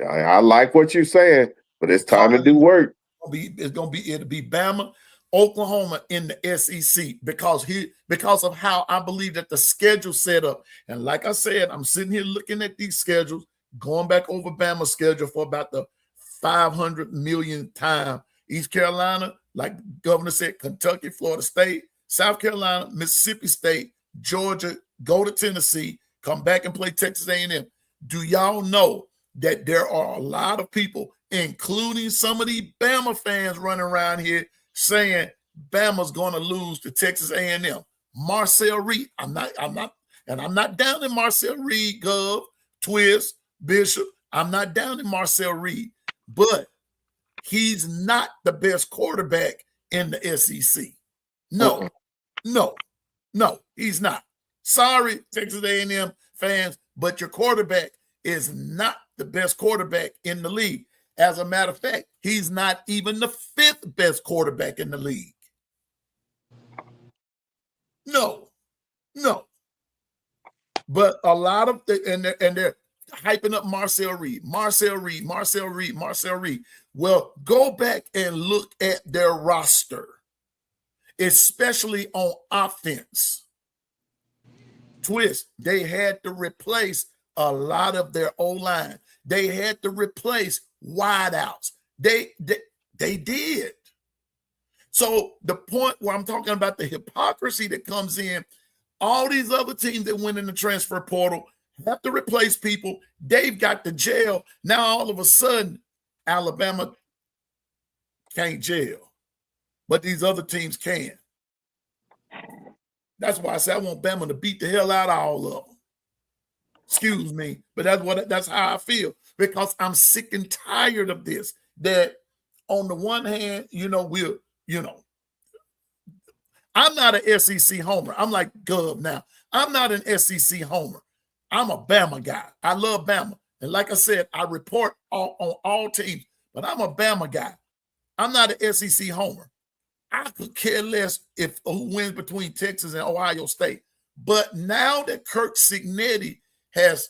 I like what you're saying, but it's time to do work. It'll be Bama, Oklahoma in the SEC because of how I believe that the schedule set up. And like I said, I'm sitting here looking at these schedules, going back over Bama's schedule for about the 500 millionth time. East Carolina, like the governor said, Kentucky, Florida State, South Carolina, Mississippi State, Georgia, go to Tennessee, come back and play Texas A&M. Do y'all know that there are a lot of people, including some of these Bama fans running around here, saying Bama's going to lose to Texas A&M. Marcel Reed, I'm not down in Marcel Reed, Gov, Twist, Bishop. I'm not down in Marcel Reed, but he's not the best quarterback in the SEC. No, he's not. Sorry, Texas A&M fans, but your quarterback is not the best quarterback in the league. As a matter of fact, he's not even the 5th best quarterback in the league. No. But a lot of and they're hyping up Marcel Reed. Well, go back and look at their roster, especially on offense. Twist, they had to replace a lot of their O-line. They had to replace wideouts. They did. So the point where I'm talking about the hypocrisy that comes in, all these other teams that went in the transfer portal have to replace people. They've got to jail. Now all of a sudden, Alabama can't jail, but these other teams can. That's why I say I want Bama to beat the hell out of all of them. Excuse me, but that's how I feel, because I'm sick and tired of this. That on the one hand, I'm not an SEC homer. I'm like Gov now. I'm not an SEC homer. I'm a Bama guy. I love Bama. And like I said, I report on all teams, but I'm a Bama guy. I'm not an SEC homer. I could care less who wins between Texas and Ohio State. But now that Kirk Cignetti has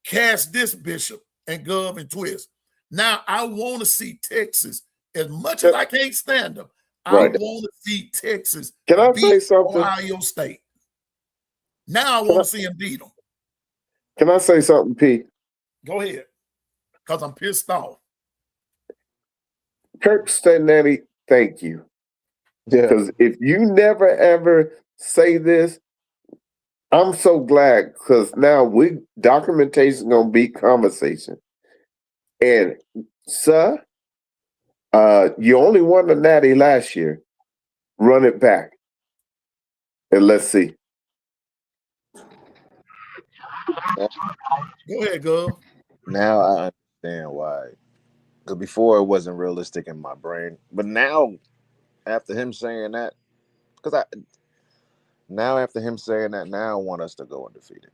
cast this Bishop and Gov and Twist, now I want to see Texas, as much as I can't stand them, I want to see Texas beat Ohio State. Now I want to see them beat them. Can I say something, Pete? Go ahead, because I'm pissed off. Kirk Cignetti, thank you. Because if you never, ever say this, I'm so glad, because now documentation is going to be conversation. And, sir, you only won the Natty last year. Run it back. And let's see. Go ahead, Gov. Now I understand why. Because before it wasn't realistic in my brain. But now, after him saying that, now I want us to go undefeated.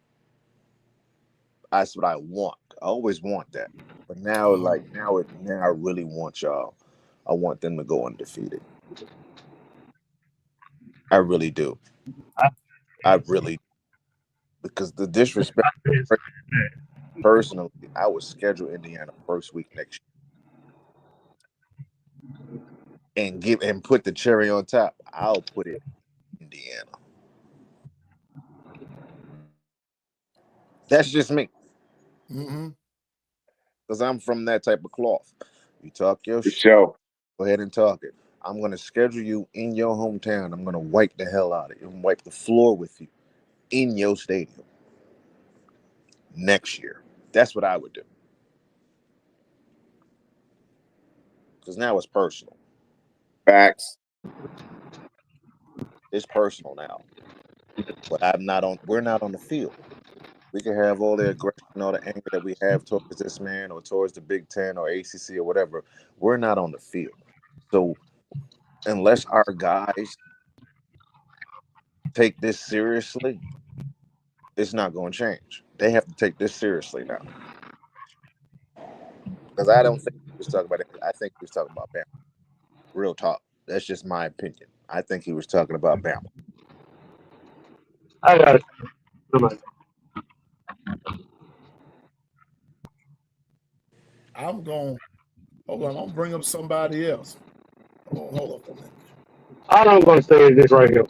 That's what I want. I always want that. But now, now I really want y'all. I want them to go undefeated. I really do. I really, because the disrespect. Personally, I would schedule Indiana first week next year and put the cherry on top. I'll put it in Indiana. That's just me. Because I'm from that type of cloth. You talk your shit. Go ahead and talk it. I'm going to schedule you in your hometown. I'm going to wipe the hell out of you and wipe the floor with you in your stadium next year. That's what I would do. Because now it's personal. Facts. It's personal now. But we're not on the field. We can have all the aggression, all the anger that we have towards this man or towards the Big Ten or ACC or whatever. We're not on the field. So unless our guys take this seriously, it's not going to change. They have to take this seriously now. Because I don't think he was talking about it. I think he was talking about Bama. Real talk. That's just my opinion. I think he was talking about Bama. I got it. Come on. I'm going to bring up somebody else. Hold up a minute. All I'm going to say is this right here.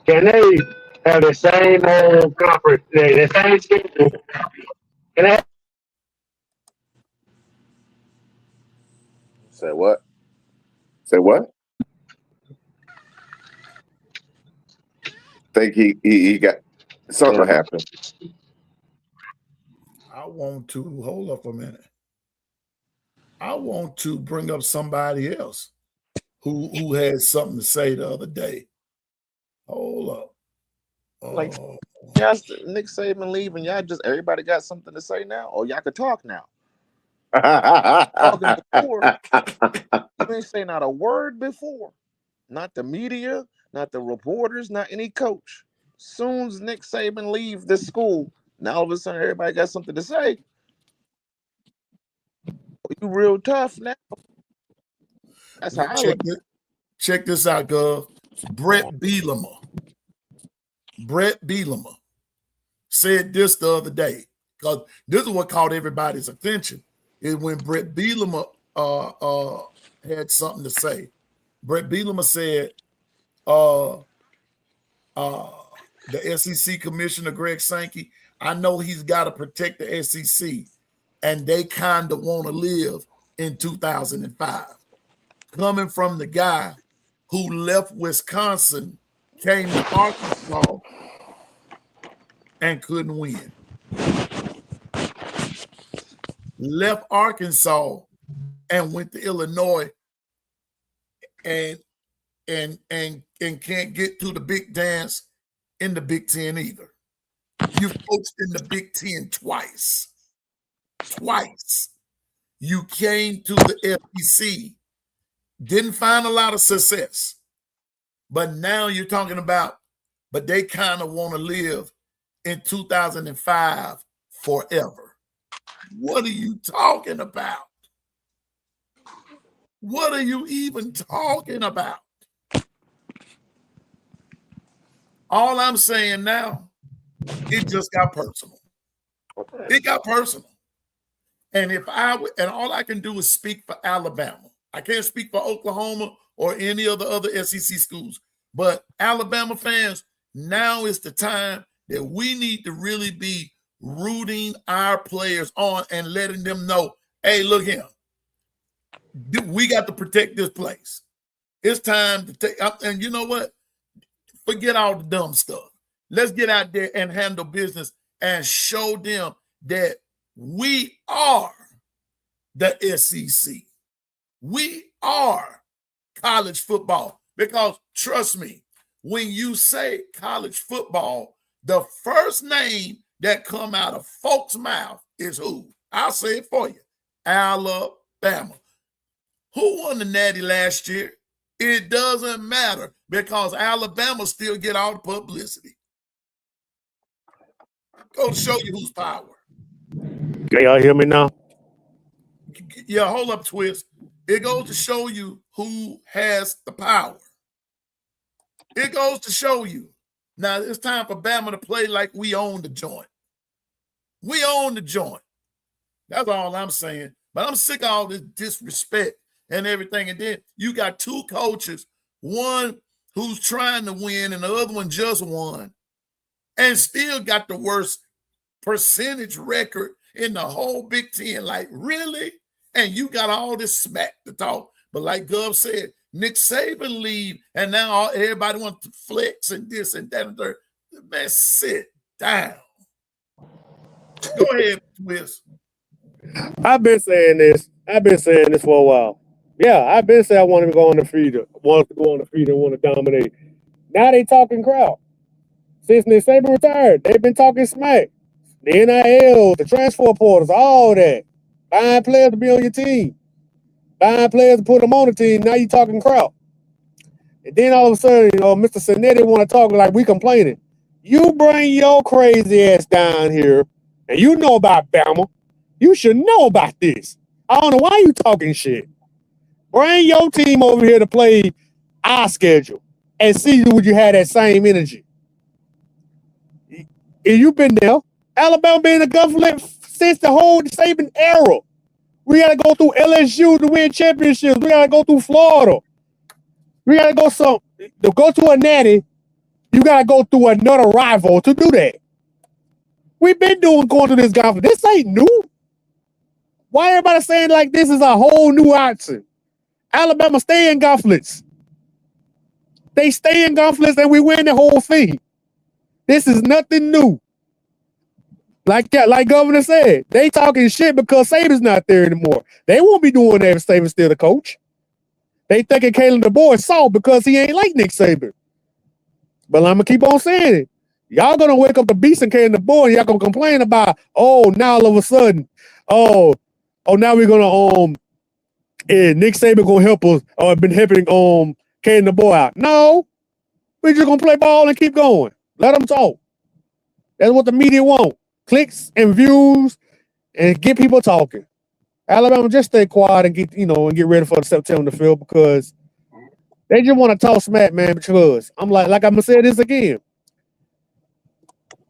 Can they have the same old conference, the same schedule? Can they? Say what? Say what? Think he got something happened. I want to hold up a minute. I want to bring up somebody else who had something to say the other day. Hold up. Like, y'all, Nick Saban leaving, y'all just everybody got something to say now, or y'all could talk now. Talking before, you ain't say not a word before. Not the media, not the reporters, not any coach. Soon as Nick Saban leave this school, now all of a sudden everybody got something to say. You real tough now. That's how I look. Check this out, Gov. Brett Bielema said this the other day, because this is what caught everybody's attention, is when Brett Bielema had something to say. Brett Bielema said the SEC commissioner, Greg Sankey, I know he's got to protect the SEC, and they kind of want to live in 2005. Coming from the guy who left Wisconsin, came to Arkansas, and couldn't win. Left Arkansas and went to Illinois and can't get to the big dance in the Big Ten either. You've coached in the Big Ten twice. You came to the SEC, didn't find a lot of success, but now you're talking about, but they kind of want to live in 2005 forever. What are you talking about? What are you even talking about? All I'm saying now, it just got personal. It got personal. And all I can do is speak for Alabama. I can't speak for Oklahoma or any of the other SEC schools. But Alabama fans, now is the time that we need to really be rooting our players on and letting them know, hey, look here, we got to protect this place. It's time to take, and you know what? Forget all the dumb stuff. Let's get out there and handle business and show them that we are the SEC. We are college football. Because trust me, when you say college football, the first name that come out of folks' mouth is who? I'll say it for you. Alabama. Who won the Natty last year? It doesn't matter because Alabama still get all the publicity. Go to show you who's power. Can y'all hear me now? Yeah, hold up, Twist. It goes to show you who has the power. It goes to show you. Now, it's time for Bama to play like we own the joint. We own the joint. That's all I'm saying. But I'm sick of all this disrespect and everything. And then you got two coaches, one who's trying to win and the other one just won, and still got the worst percentage record in the whole Big Ten. Like, really? And you got all this smack to talk. But like Gov said, Nick Saban leave, and now everybody wants to flex and this and that and that. Man, sit down. Go ahead, Twist. I've been saying this for a while. Yeah, I've been saying I want to go on the field, want to dominate. Now they talking crowd. Since Nick Saban retired, they've been talking smack. The NIL, the transfer portals, all that. Buying players to be on your team. Buying players to put them on the team. Now you talking crowd. And then all of a sudden, Mr. Cinetti want to talk like we complaining. You bring your crazy ass down here, and you know about Bama. You should know about this. I don't know why you talking shit. Bring your team over here to play our schedule and see would you have that same energy. And you've been there. Alabama been in the government since the whole Saban era. We got to go through LSU to win championships. We got to go through Florida. We got to go to a natty. You got to go through another rival to do that. We've been going through this gauntlet. This ain't new. Why everybody saying like this is a whole new option? Alabama stay in gauntlets. They stay in gauntlets and we win the whole thing. This is nothing new. Like Governor said, they talking shit because Saban's not there anymore. They won't be doing that if Saban's still the coach. They thinking Kalen DeBoer is soft because he ain't like Nick Saban. But I'm gonna keep on saying it. Y'all gonna wake up the beast and Kalen DeBoer, and y'all gonna complain about, now all of a sudden, now we're gonna Nick Saban gonna help us or been helping Kalen DeBoer out. No, we just gonna play ball and keep going. Let them talk. That's what the media want. Clicks and views and get people talking. Alabama, just stay quiet and get ready for the September field because they just want to talk smack, man. Because I'm like I'm gonna say this again.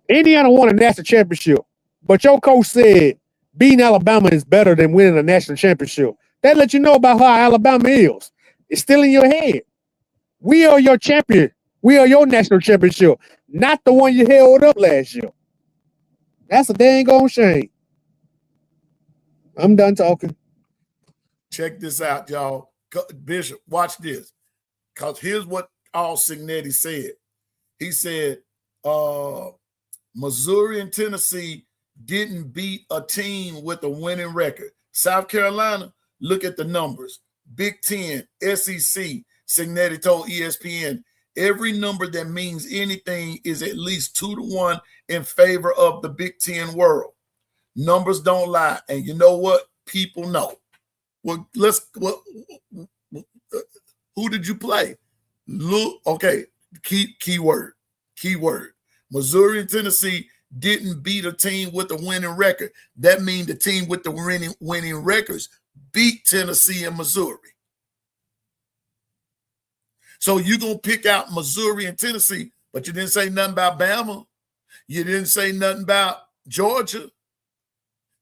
Indiana won a national championship, but your coach said beating Alabama is better than winning a national championship. That lets you know about how Alabama is. It's still in your head. We are your champion. We are your national championship, not the one you held up last year. That's a dang on shame. I'm done talking. Check this out, y'all. Bishop, watch this. Because here's what Al Cignetti said. He said, Missouri and Tennessee didn't beat a team with a winning record. South Carolina, look at the numbers. Big Ten, SEC, Cignetti told ESPN, every number that means anything is at least 2-1 in favor of the Big Ten world. Numbers don't lie. And you know what? People know. Well, who did you play? Look, okay, keyword. Missouri and Tennessee didn't beat a team with a winning record. That means the team with the winning records beat Tennessee and Missouri. So you're going to pick out Missouri and Tennessee, but you didn't say nothing about Bama. You didn't say nothing about Georgia.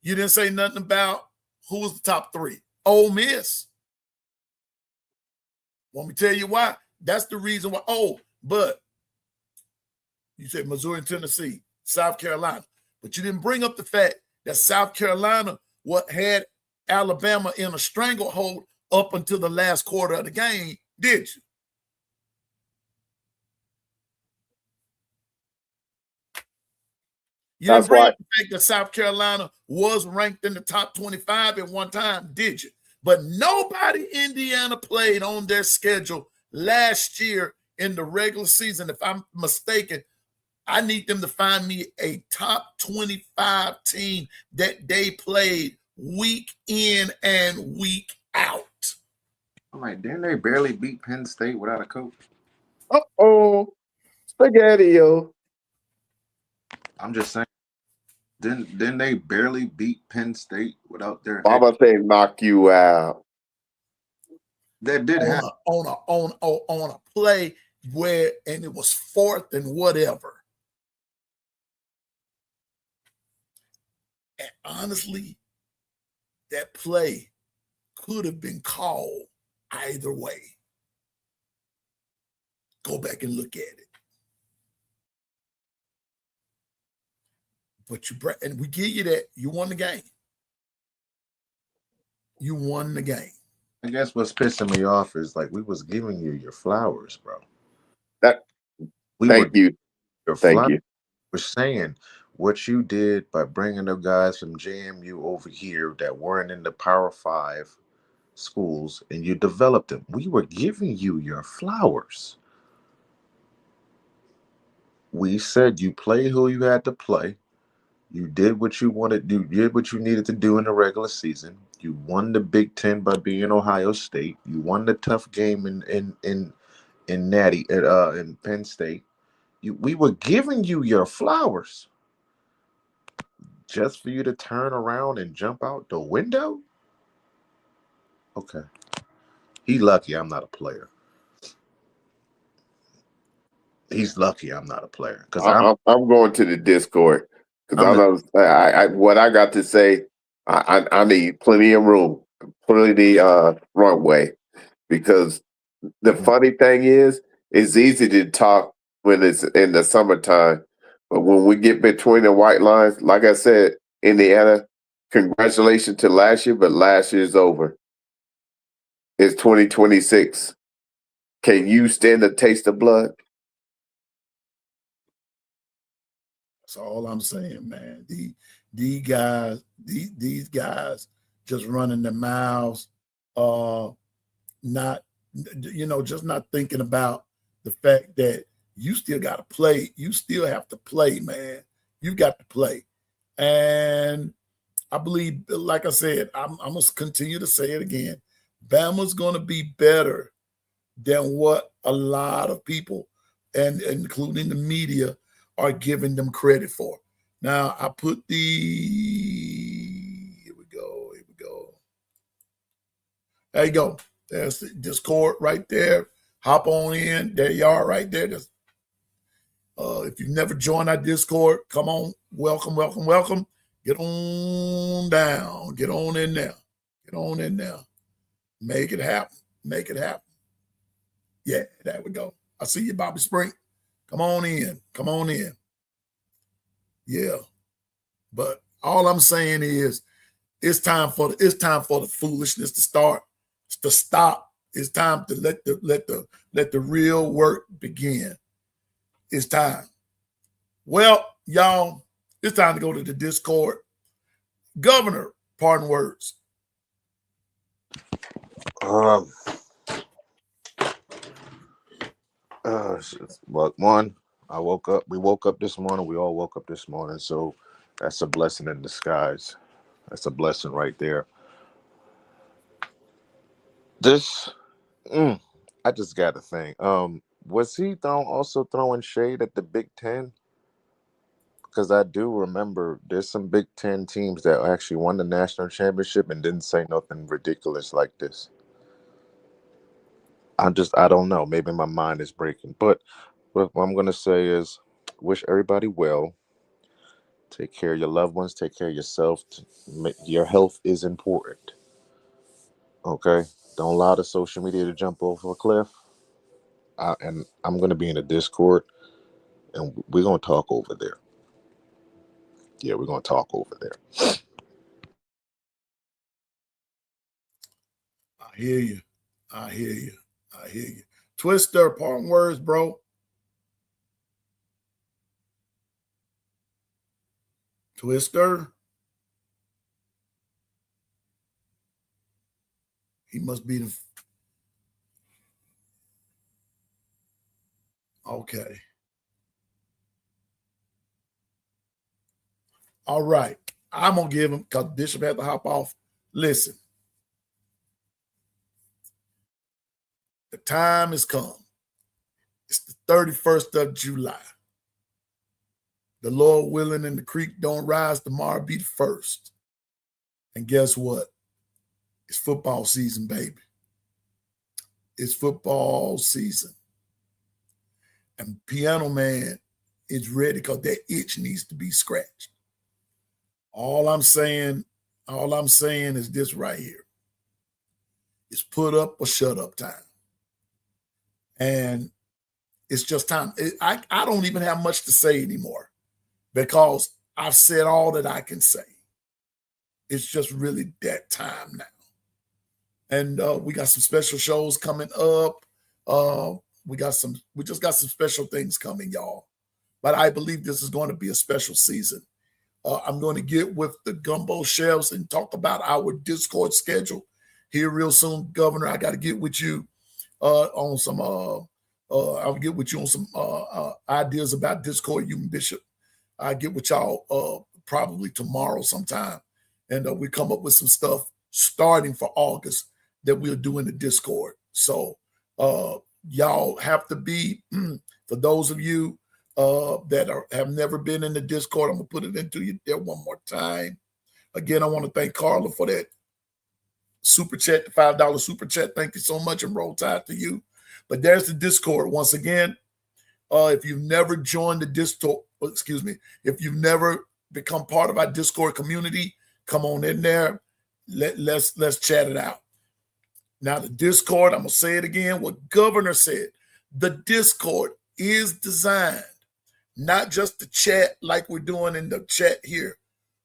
You didn't say nothing about who was the top three. Ole Miss. Want me to tell you why? That's the reason why. But you said Missouri and Tennessee, South Carolina. But you didn't bring up the fact that South Carolina had Alabama in a stranglehold up until the last quarter of the game, did you? You didn't bring up the fact that South Carolina was ranked in the top 25 at one time, did you? But nobody Indiana played on their schedule last year in the regular season. If I'm mistaken, I need them to find me a top 25 team that they played week in and week out. I'm like, didn't they barely beat Penn State without a coach? Spaghetti-O. I'm just saying. Didn't they barely beat Penn State without their Mama say knock you out. That did happen on a play where and it was fourth and whatever. And honestly, that play could have been called either way. Go back and look at it. But and we give you that. You won the game. You won the game. I guess what's pissing me off is like we was giving you your flowers, bro. Thank you. We're saying what you did by bringing the guys from JMU over here that weren't in the Power 5 schools and you developed them. We were giving you your flowers. We said you played who you had to play. You did what you wanted. You did what you needed to do in the regular season. You won the Big Ten by being Ohio State. You won the tough game in Natty in Penn State. We were giving you your flowers just for you to turn around and jump out the window. Okay, he's lucky I'm not a player. He's lucky I'm not a player because I'm going to the Discord. Because what I got to say, I need plenty of room, plenty runway. Because the funny thing is, it's easy to talk when it's in the summertime, but when we get between the white lines, like I said, Indiana, congratulations to last year, but last year's over. It's 2026. Can you stand the taste of blood? That's all I'm saying, man. These guys just running their mouths, not just not thinking about the fact that you still got to play. You still have to play, man. You got to play. And I believe, like I said, I'm going to continue to say it again. Bama's going to be better than what a lot of people, and including the media, are giving them credit for. Now, I put here we go. There you go. There's the Discord right there. Hop on in. There you are right there. If you've never joined our Discord, come on. Welcome. Get on down. Get on in there. Make it happen. Yeah, there we go. I see you, Bobby Spring. Come on in. Yeah. But all I'm saying is it's time for the foolishness to start, to stop. It's time to let the real work begin. It's time. Well, y'all, it's time to go to the Discord. Governor, pardon words. Look, we woke up this morning. We all woke up this morning. So that's a blessing in disguise. That's a blessing right there. I just got to think. Was he also throwing shade at the Big Ten? Because I do remember there's some Big Ten teams that actually won the national championship and didn't say nothing ridiculous like this. I don't know. Maybe my mind is breaking. But what I'm going to say is wish everybody well. Take care of your loved ones. Take care of yourself. Your health is important. Okay? Don't allow the social media to jump over a cliff. And I'm going to be in a Discord, and we're going to talk over there. Yeah, we're going to talk over there. I hear you. Twister, pardon words, bro. Twister. He must be okay. All right. I'm going to give him, because Bishop had to hop off. Listen. The time has come. It's the 31st of July. The Lord willing and the creek don't rise, tomorrow be the 1st. And guess what? It's football season, baby. It's football season. And Piano Man is ready because that itch needs to be scratched. All I'm saying is this right here. It's put up or shut up time. And it's just time. I don't even have much to say anymore because I've said all that I can say. It's just really that time now. And we got some special shows coming up. We just got some special things coming, y'all. But I believe this is going to be a special season. I'm going to get with the Gumbo Shelves and talk about our Discord schedule here real soon. Governor, I got to get with you on some I'll get with you on some ideas about Discord, you and Bishop. I'll get with y'all probably tomorrow sometime. And we come up with some stuff starting for August that we'll do in the Discord. So y'all have to be, for those of you that have never been in the Discord, I'm going to put it into you there one more time. Again, I want to thank Carla for that super chat, the $5 super chat. Thank you so much, and roll tide to you. But there's the Discord. Once again, if you've never joined the Discord, if you've never become part of our Discord community, come on in there. Let's chat it out. Now, the Discord, I'm going to say it again, what Governor said. The Discord is designed not just to chat like we're doing in the chat here,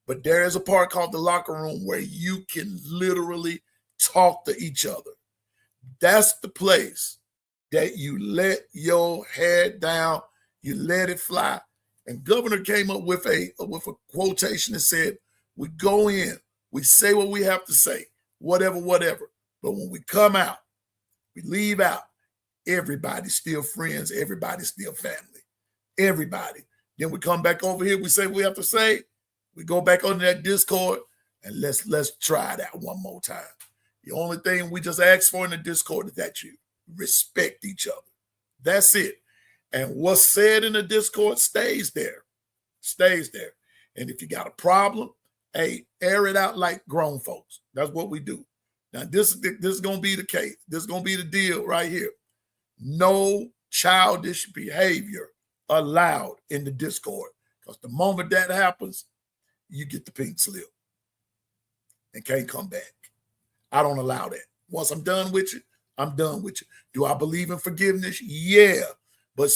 but there is a part called the locker room where you can literally talk to each other. That's the place that you let your head down, you let it fly. And Governor came up with a quotation that said, we go in, we say what we have to say, whatever. But when we come out, We leave out everybody's still friends, everybody's still family, everybody. Then we come back over here, we say what we have to say, we go back on that Discord, and let's try that one more time. The only thing we just ask for in the Discord is that you respect each other. That's it. And what's said in the Discord stays there. Stays there. And if you got a problem, hey, air it out like grown folks. That's what we do. Now, this is going to be the case. This is going to be the deal right here. No childish behavior allowed in the Discord. Because the moment that happens, you get the pink slip and can't come back. I don't allow that. Once I'm done with you, I'm done with you. Do I believe in forgiveness? Yeah. But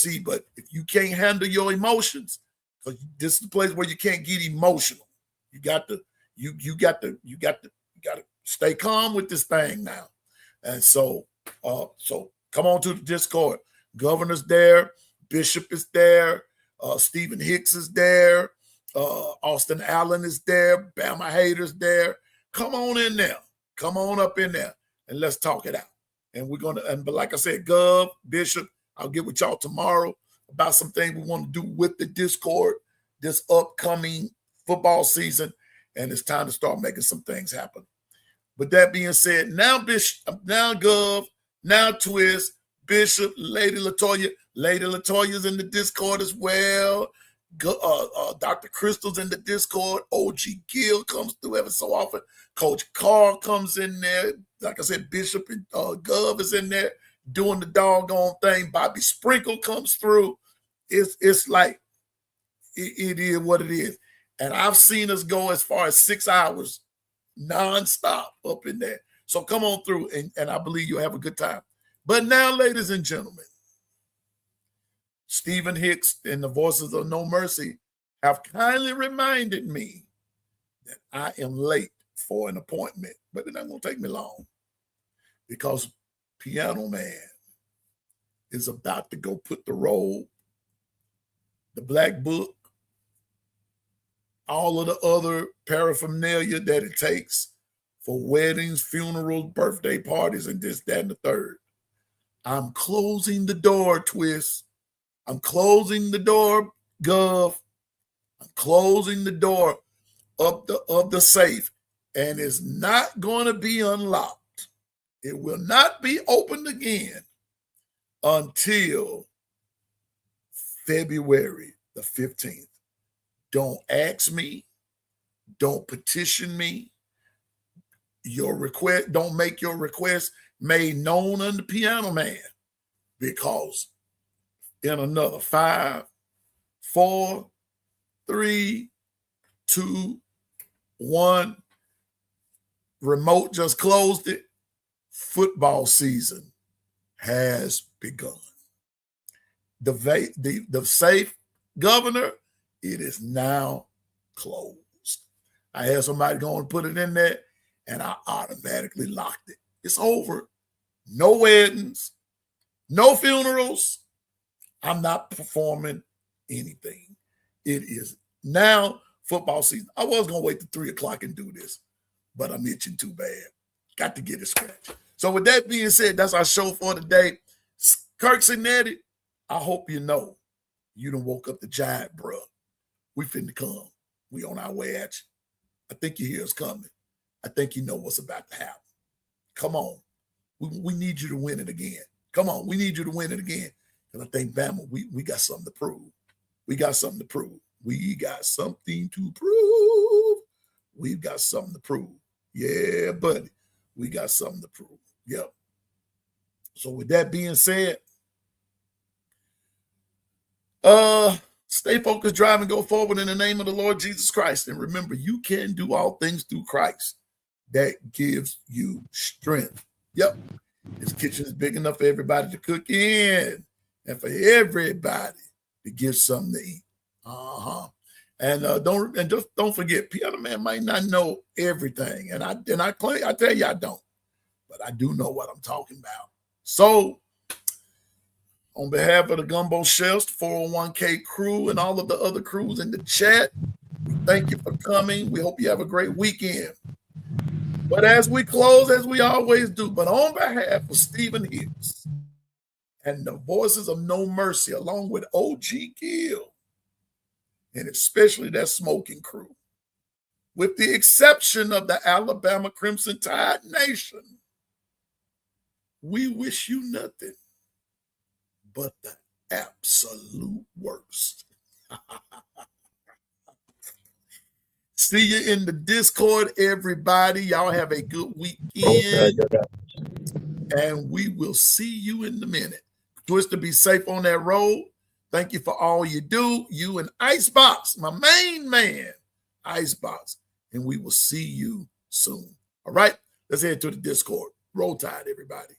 if you can't handle your emotions, because this is the place where you can't get emotional. You got to stay calm with this thing now. And so come on to the Discord. Governor's there, Bishop is there, Stephen Hicks is there, Austin Allen is there, Bama Haters there. Come on in there. Come on up in there and let's talk it out. And but like I said, Gov, Bishop, I'll get with y'all tomorrow about some things we want to do with the Discord this upcoming football season. And it's time to start making some things happen. But that being said, now Bishop, now Gov, now Twist, Bishop, Lady Latoya. Lady Latoya's in the Discord as well. Dr. Crystal's in the Discord. OG Gill comes through every so often. Coach Carr comes in there. Like I said, Bishop and Gov is in there doing the doggone thing. Bobby Sprinkle comes through. It's like it is what it is. And I've seen us go as far as 6 hours nonstop up in there. So come on through, and I believe you'll have a good time. But now, ladies and gentlemen, Stephen Hicks and the Voices of No Mercy have kindly reminded me that I am late for an appointment, but it's not going to take me long because Piano Man is about to go put the robe, the black book, all of the other paraphernalia that it takes for weddings, funerals, birthday parties, and this, that, and the third. I'm closing the door, Twist. I'm closing the door, Gov. I'm closing the door of the safe, and it's not going to be unlocked. It will not be opened again until February the 15th. Don't ask me. Don't petition me. Your request, don't make your request made known unto Piano Man, because in another 5, 4, 3, 2, 1, remote just closed it. Football season has begun. The safe, Governor, it is now closed. I had somebody go and put it in there, and I automatically locked it. It's over. No weddings, no funerals. I'm not performing anything. It is now football season. I was going to wait till 3 o'clock and do this, but I'm itching too bad. Got to get it scratched. So with that being said, that's our show for today. Kirk Cinetti, I hope you know you done woke up the giant, bro. We finna come. We on our way at you. I think you hear us coming. I think you know what's about to happen. Come on. We need you to win it again. Come on. We need you to win it again. And I think, Bama, we got something to prove. We got something to prove. We got something to prove. We've got something to prove. Yeah, buddy. We got something to prove. Yep. So with that being said, stay focused, drive, and go forward in the name of the Lord Jesus Christ. And remember, you can do all things through Christ that gives you strength. Yep. This kitchen is big enough for everybody to cook in and for everybody to get something to eat. And don't forget, Piano Man might not know everything. And I tell you I don't, but I do know what I'm talking about. So on behalf of the Gumbo Chefs, 401k crew, and all of the other crews in the chat, thank you for coming. We hope you have a great weekend. But as we close, as we always do, but on behalf of Stephen Hicks and the Voices of No Mercy, along with OG Gill, and especially that smoking crew, with the exception of the Alabama Crimson Tide Nation, we wish you nothing but the absolute worst. See you in the Discord, everybody. Y'all have a good weekend. And we will see you in a minute. Twister, be safe on that road. Thank you for all you do. You and Icebox, my main man, Icebox. And we will see you soon. All right, let's head to the Discord. Roll Tide, everybody.